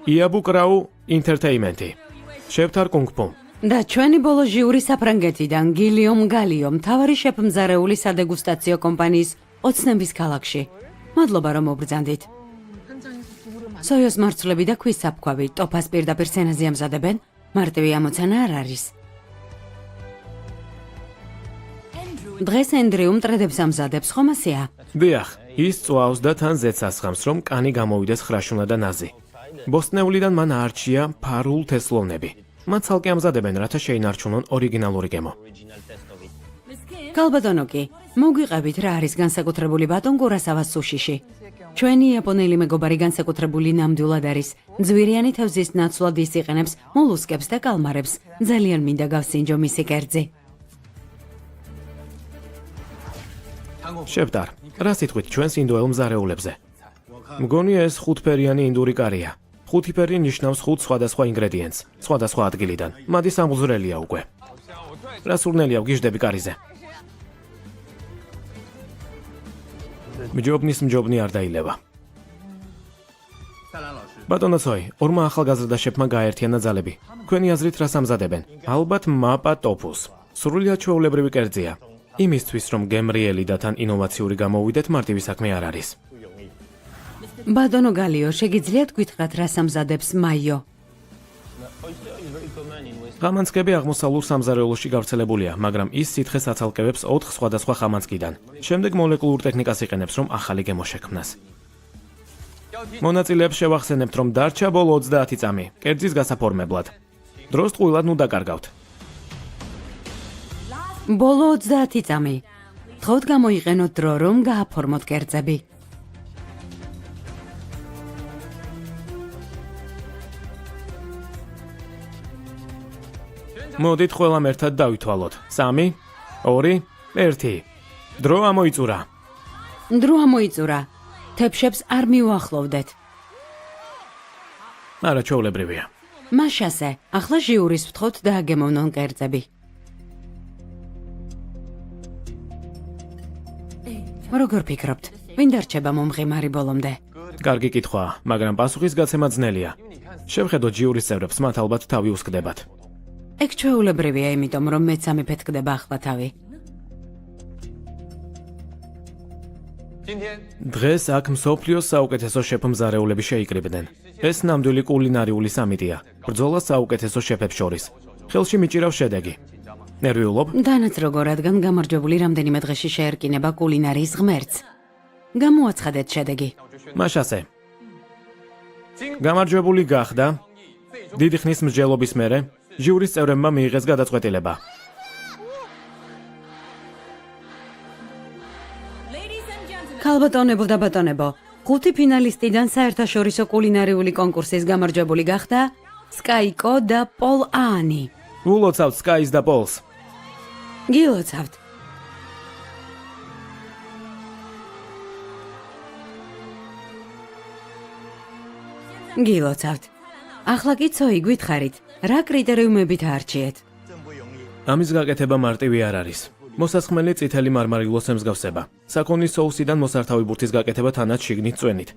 იაბუკრაუ ინტერთეინმენტი. შევთარ კუნგფუ. და ჩვენი ბოლო ჟიური საფრანგეთიდან, გილიომ გალიო, მთავარი შეფმზარეული სადეგუსტაციო კომპანიის ოცნების ქალაქში. მადლობა, რომ მობრძანდით. სოიოს მარცვლები და ქვის საფქვავი ტოფას პირდაპირ სცენაზე ამზადებენ? მარტივი ამოცანა არ არის. დღეს ენდრიუმ ტრედებს ამზადებს, ხომ ასეა? დიახ, ის წვავს და თან ზეთს ასხამს, რომ კანი გამოვიდეს ხრაშუნა და ნაზი. ბოსტნეულიდან მან აარჩია ფარულ თესლოვნები. მათ ცალკე ამზადებენ, რათა შეინარჩუნონ ორიგინალური გემო. გალბატონო კი, მოგვიყევით რა არის განსაკუთრებული ბატონ კურასავას სუშიში. ჩვენი იაპონელი მეგობარი განსაკუთრებული ნამდვილად არის. ძვირიანი თევზის ნაცვლად ის იყენებს მოლუსკებს და კალმარებს. ძალიან მინდა გავსინჯო მისი კერძი. შევტარ, რა სიტყვით ჩვენს ინდოელ მზარეულებზე? მგონია ეს 5-ფერიანი ინდური კარია. 5 ფერი ნიშნავს 5 სხვადასხვა ინგრედიენტს, სხვადასხვა ადგილიდან. მადი სამგზვრელია უკვე. რა სურნელია ვგიჟდები კარიზე? მჯობნის მჯობნი არ დაილევა. ბატონო ცოი, ორმა ახალგაზრდა შეფმა გააერთიანა ძალები. თქვენი აზრით რას ამზადებენ? ალბათ მაპა ტოფუს. სრულიად ჩვეულებრივი კერძია. იმისთვის, რომ გემრიელი და თან ინოვაციური გამოვიდეთ, მარტივი საქმე არ არის. ბატონო გალიო, შეგიძლიათ გითხრათ რას ამზადებს მაიო? ხამანწკები აღმოსავლურ სამზარეულოში გავრცელებულია, მაგრამ ის სითხეს აცალკევებს 4 სხვადასხვა ხამანწკიდან. შემდეგ მოლეკულურ ტექნიკას იყენებს, რომ ახალი გემო შექმნას. მონაწილეებს შევახსენებთ, რომ დარჩა ბოლო 30 წამი, კერძის გასაფორმებლად. დროს ტყუილად ნუ დაკარგავთ. ბოლო 30 წამი. თხოვთ გამოიყენოთ დრო, რომ გააფორმოთ კერძები. მოდით ყველამ ერთად დავითვალოთ. 3, 2, 1. დრო ამოიწურა. დრო ამოიწურა. თეფშებს არ მიუახლოვდეთ. არა ჩვეულებრივია. მაშასე, ახლა ჟიურის ვთხოვთ დააგემოვნონ კერძები. როგორ ფიქრობთ, ვინ დარჩება მომღიმარი ბოლომდე? კარგი კითხვაა, მაგრამ პასუხის გაცემა ძნელია. შევხედოთ ჟიურის წევრებს, მათ ალბათ თავი უსკდებათ. ეგ ჩვეულებრივია, იმიტომ რომ მეც ამიფეთქდება ახლა თავი. დღეს აქ მსოფლიოს საუკეთესო შეფმზარეულები შეიკრიბნენ. ეს ნამდვილი კულინარიული სამიტია, ბრძოლა საუკეთესო შეფებს შორის. ხელში მიჭირავს შედეგი. ნერვიულობ? დანაც როგორ, რადგან გამარჯვებული რამდენიმე დღეში შეერკინება კულინარიის ღმერთს. გამოაცხადეთ შედეგი. მაშასე. გამარჯვებული გახდა დიდი ხნის მსჯელობის მერე ჟიურის წევრებმა მიიღეს გადაწყვეტილება. ქალბატონებო და ბატონებო, 5 ფინალისტიდან საერთაშორისო კულინარიული კონკურსის გამარჯვებული გახდა სკაიკო და პოლ აანი. ულოცავთ სკაის და პოლს. გილოცავთ. გილოცავთ. ახლა კი ცოი გითხარით, რა კრიტერიუმებით აარჩიეთ? ამის გაკეთება მარტივი არ არის. მოსასხმელი წითელი მარმარილოს ემსგავსება. საქონლის соусიდან მოსართავი ბურთის გაკეთება თანაც შიგნით წვენით.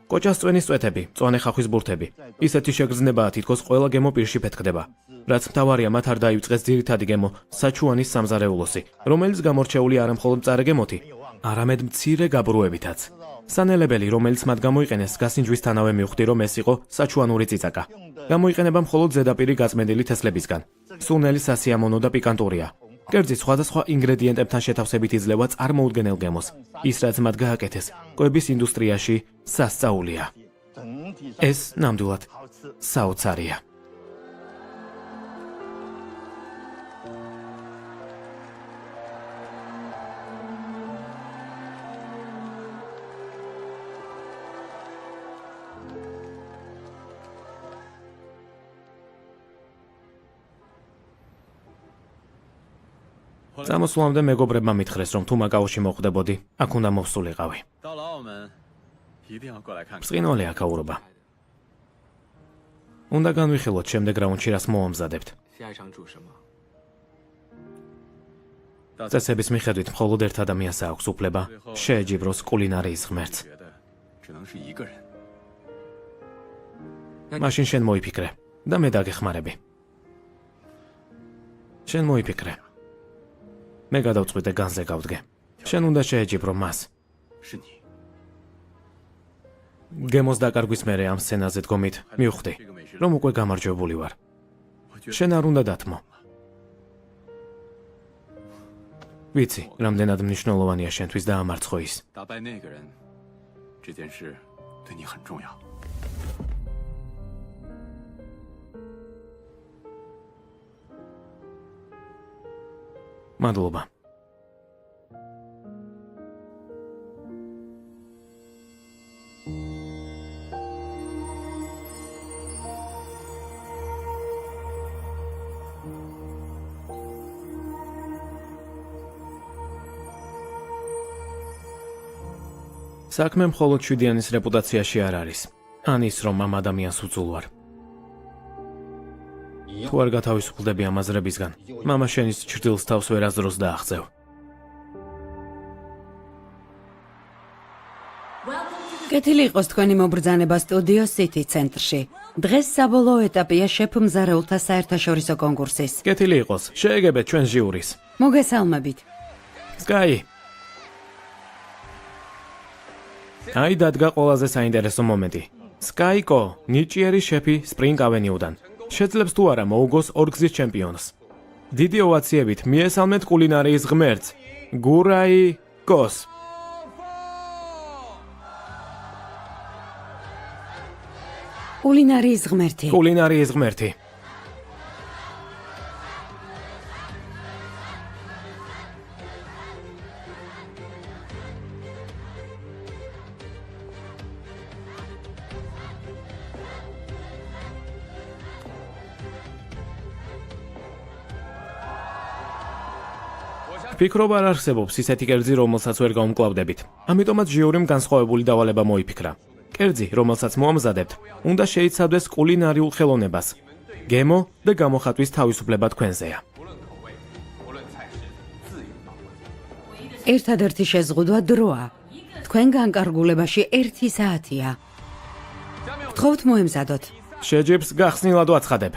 კოჭას წვენის წვეთები, მწვანე ხახვის ბურთები. ისეთი შეგრძნებაა თითქოს ყველა გემო პირში ფეთქდება. რაც მთავარია, მათ არ დაივიწყეს ძირითადი გემო, საჩუანის სამზარეულოსი, რომელიც გამორჩეული არა მხოლოდ მწარე გემოთი, არამედ მცირე გაბრუებითაც. სანელებელი, რომელიც მათ გამოიყენეს, გასინჯვისთანავე მივხვდი, რომ ეს იყო საჩუანური წიწაკა. გამოიყენება მხოლოდ ზედაპირი გაწმენდილი თესლებისგან. სუნელი სასიამოვნო და პიკანტურია. კერძი სხვადასხვა ინგრედიენტებთან შეთავსებით იძლევა წარმოუდგენელ გემოს. ის, რაც მათ გააკეთეს, კვების ინდუსტრიაში სასწაულია. ეს ნამდვილად საოცარია. წამოსვლამდე მეგობრებმა მითხრეს, რომ თუ მაკაოში მოხვდებოდი, აქ უნდა მოვსულიყავი. ბრწყინვალე აქაურობა. უნდა განვიხილოთ შემდეგ რაუნდში რას მოვამზადებთ. წესების მიხედვით მხოლოდ ერთ ადამიანს აქვს უფლება შეეჯიბროს კულინარიის ღმერთს. მაშინ შენ მოიფიქრე და მე დაგეხმარები. შენ მოიფიქრე. მე გადავწყვიტე განზე გავდგე. შენ უნდა შეეჯიბრო მას. გემოს დაკარგვის მერე ამ სცენაზე დგომით მივხვდი, რომ უკვე გამარჯვებული ვარ. შენ არ უნდა დათმო. ვიცი, რამდენად მნიშვნელოვანია შენთვის დაამარცხო ის. მადლობა. საქმე მხოლოდ შვიდიანის რეპუტაციაში არ არის. ან ის, რომ ამ ადამიანს უძულ ვარ. თუ არ გათავისუფლდები ამ აზრებისგან, მამა შენის ჩრდილს თავს ვერასდროს დააღწევ. კეთილი იყოს თქვენი მობრძანება სტუდიო City ცენტრში. დღეს საბოლოო ეტაპია შეფ მზარეულთა საერთაშორისო კონკურსის. კეთილი იყოს, შეეგებეთ ჩვენ ჟიურის. მოგესალმებით. სკაი. აი დადგა ყველაზე საინტერესო მომენტი. სკაიკო, ნიჭიერი შეფი სპრინგ ავენიუდან. შეძლებს თუ არა მოუგოს ორგზის ჩემპიონს. დიდი ოვაციებით მიესალმეთ კულინარიის ღმერთს, გურაი კოს. კულინარიის ღმერთი. კულინარიის ღმერთი. ვფიქრობ არ არსებობს ისეთი კერძი, რომელსაც ვერ გაუმკლავდებით. ამიტომაც ჟიურიმ განსხვავებული დავალება მოიფიქრა. კერძი, რომელსაც მოამზადებთ, უნდა შეიცავდეს კულინარიულ ხელოვნებას. გემო და გამოხატვის თავისუფლება თქვენზეა. ერთადერთი შეზღუდვა დროა. თქვენ განკარგულებაში 1 საათია. გთხოვთ მოემზადოთ. შეჯიბს გახსნილად ვაცხადებ.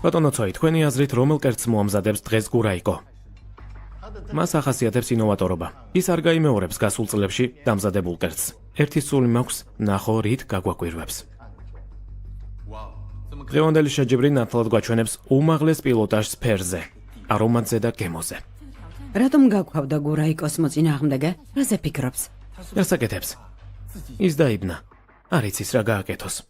ბატონო ცოი, თქვენი აზრით რომელ კერძს მოამზადებს დღეს გურაიკო? მას ახასიათებს ინოვატორობა. ის არ გაიმეორებს გასულ წლებში დამზადებულ კერძს. ერთი სული მაქვს ნახო რით გაგვაკვირვებს. დღევანდელი შეჯიბრი ნათლად გვაჩვენებს უმაღლეს პილოტაჟს სფერზე, არომატზე და გემოზე. რატომ გაგხვავდა გურაიკოს მოწინააღმდეგე? რაზე ფიქრობს? გასაკეთებს. ის დაიბნა. არ იცის რა გააკეთოს.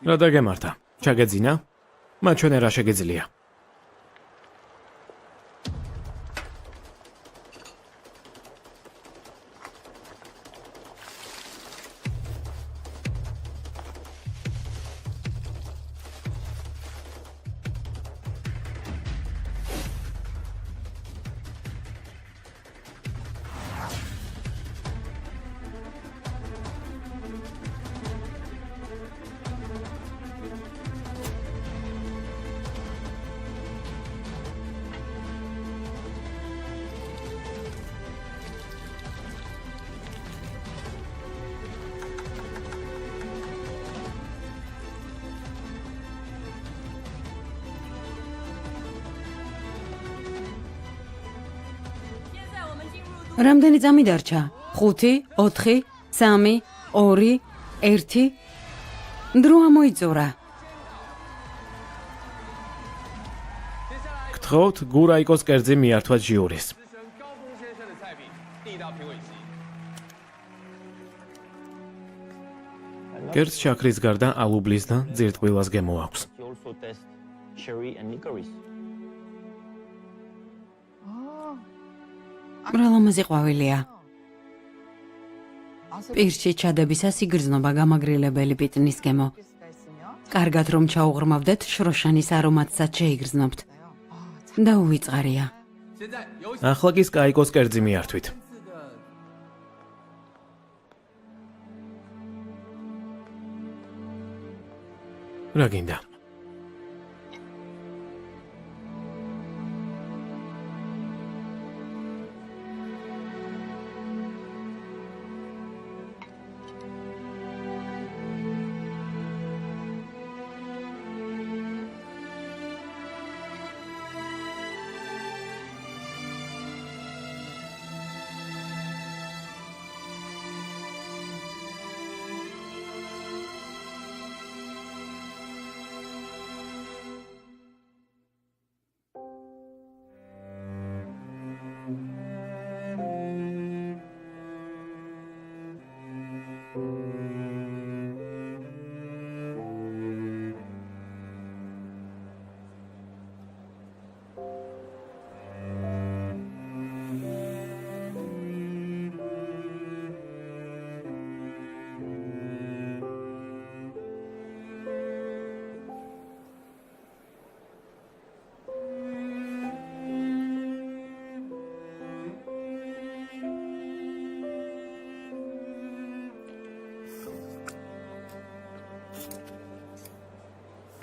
რა დაგემართა? ჩაგეძინა? მათ ჩვენ რა შეგეძლია? რამდენი წამი დარჩა? 5, 4, 3, 2, 1. დრო ამოიწურა. გთხოვთ გურაიკოს კერძი მიართვათ ჟიურის. 资深高峰先生的菜品递到评委席。 კერძ შაქრის გარდა ალუბლის და ძირტყვილას გემო აქვს. You also test cherry and licorice. ბრალამაზი ყვავილია. პირში ჩადებისას იგრძნობა გამაგრილებელი პიტნის გემო. კარგად რომ ჩაუღრმავდეთ, შროშანის არომატსაც შეიგრძნობთ. და უვიწყარია. 现在有 ახლა კი სკაიკოს კერძი მიართვით. 4个 რა გინდა?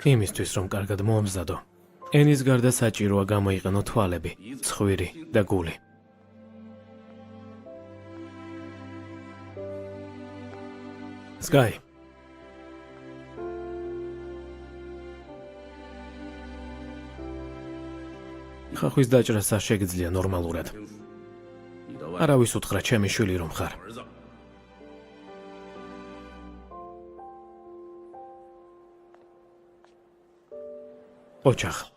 იმისთვის რომ კარგად მოამზადო, ენის გარდა საჭიროა გამოიყენო თვალები, ცხვირი და გული. სკაი. ხახვის დაჭრას არ შეგიძლია ნორმალურად. 你的外 არავის უთხრა ჩემი შვილი რომ ხარ. 儿子， ოჩახ.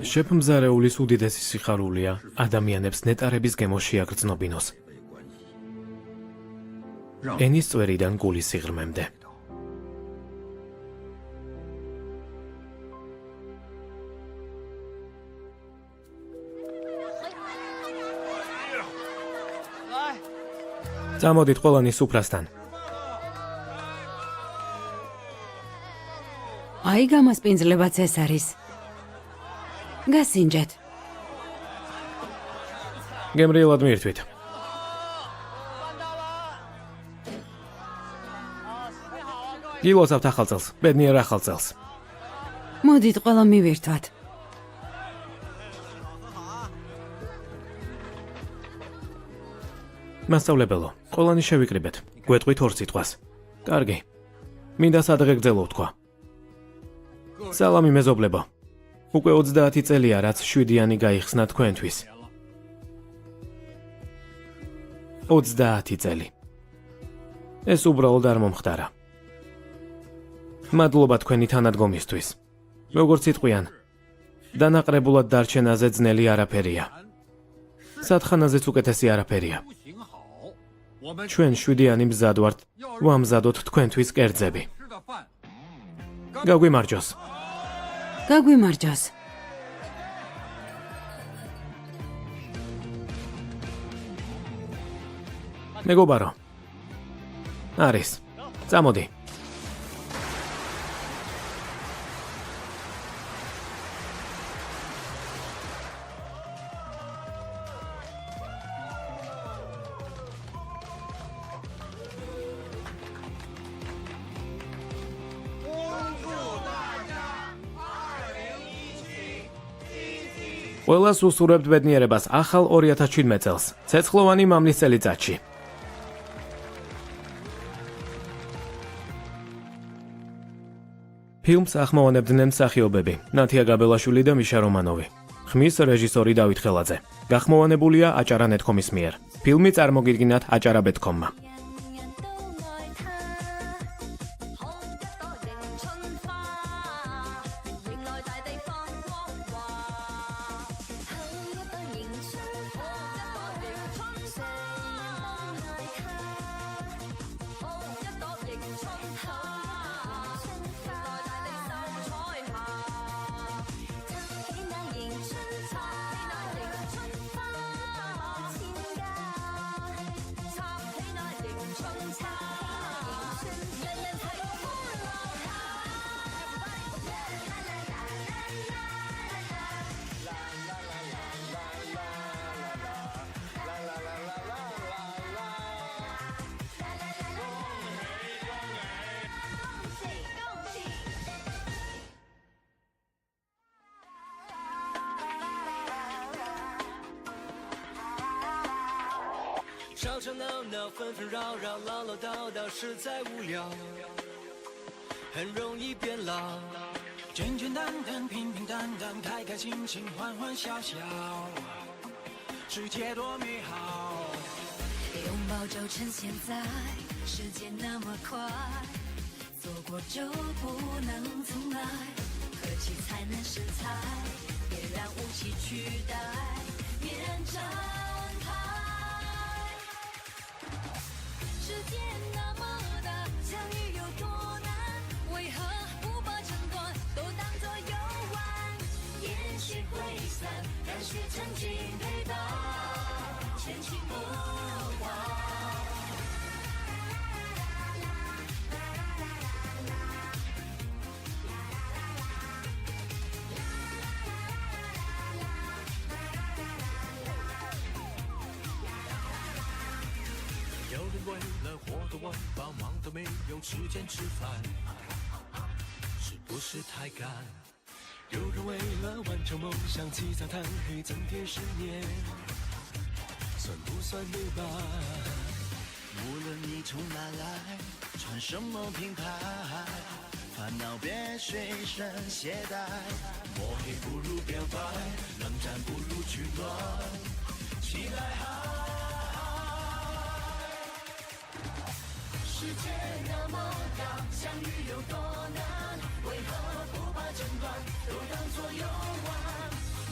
შეფმზარეულის უდიდესი სიხარულია ადამიანებს ნეტარების გემო შეაგრძნობინოს. ენის წვერიდან გულის სიღრმემდე. წამოდით ყველანი სუფრასთან. აი გამასპინძლებაც ეს არის. გასინჯეთ. გემრიელად მიირთვით. გილოცავთ ახალ წელს, ბედნიერ ახალ წელს. მოდით ყველა მივირთვათ. მასწავლებელო, ყველანი შევიკრიბეთ. გვეტყვით 2 სიტყვას. კარგი. მინდა სადღე გძელო თქვა. სალამი მეზობლებო. უკვე 30 წელია რაც 7-იანი გაიხსნა თქვენთვის. 30 წელი. ეს უბრალოდ არ მომხდარა. მადლობა თქვენი თანადგომისთვის. როგორც იტყვიან, დანაყრებულად დარჩენაზე ძნელი არაფერია. სათხანაზეც უკეთესი არაფერია. 不行好，我们 ჩვენ 7-იანი მზად ვართ, ვამზადოთ თქვენთვის კერძები. 吃的饭 გაგვიმარჯოს. გაგვიმარჯოს. მეგობარო. არის. წამოდი. ყველას უსურვებთ ბედნიერებას ახალ 2017 წელს, ცეცხლოვანი მამლის წელიწადში. ფილმს ახმოვანებდნენ მსახიობები ნათია გაბელაშვილი და მიშა რომანოვი. ხმის რეჟისორი დავით ხელაძე. გახმოვანებულია აჭარა.net.com-ის მიერ. ფილმი წარმოგიდგინათ აჭარა.bet.com-მა.吵吵闹闹，纷纷扰扰，唠唠叨叨，实在无聊，很容易变老。简简单单，平平淡淡，开开心心，欢欢笑笑，世界多美好。拥抱就趁现在，时间那么快，错过就不能重来，何其才能是才，别让武器取代，面展开。世界那么大，相遇有多难？为何不把争端都当作游玩？烟消会散，感谢曾经陪伴，前行不换。有人为了活得温饱，忙都没有时间吃饭，是不是太赶？有人为了完成梦想，起早贪黑，增添10年，算不算对吧？无论你从哪来，穿什么品牌，烦恼别随身携带。摸黑不如变白，冷战不如取暖，起来嗨！世界那么大，相遇有多难？为何不把争端都当作游玩？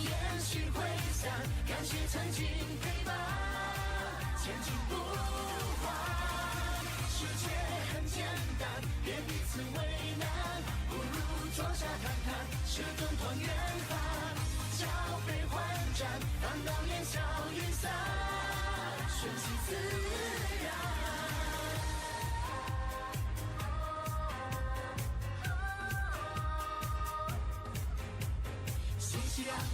烟消会散，感谢曾经陪伴，前进不换。世界很简单，别彼此为难，不如坐下谈谈，吃顿团圆饭，交杯换盏，烦恼烟消云散，顺其自然。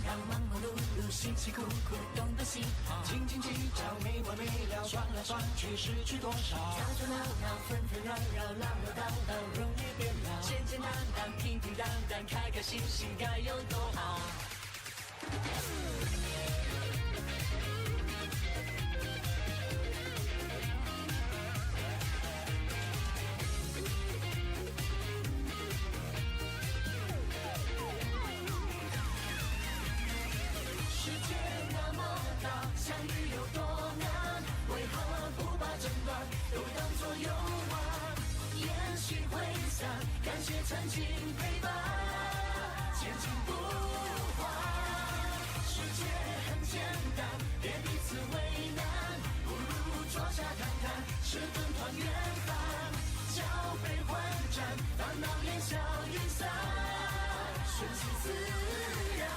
让忙忙碌碌，辛辛苦苦，懂得心好，斤斤计较，没完没了，算来算去，失去多少？吵吵闹闹，纷纷扰扰，唠唠叨叨，容易变老。简简单单，平平淡淡，开开心心，该有多好？相遇有多难？为何不把争端都当作游玩？烟消会散，感谢曾经陪伴，前进不换。世界很简单，别彼此为难，不如坐下谈谈，吃顿团圆饭，交杯换盏，烦恼烟消云散，顺其自然。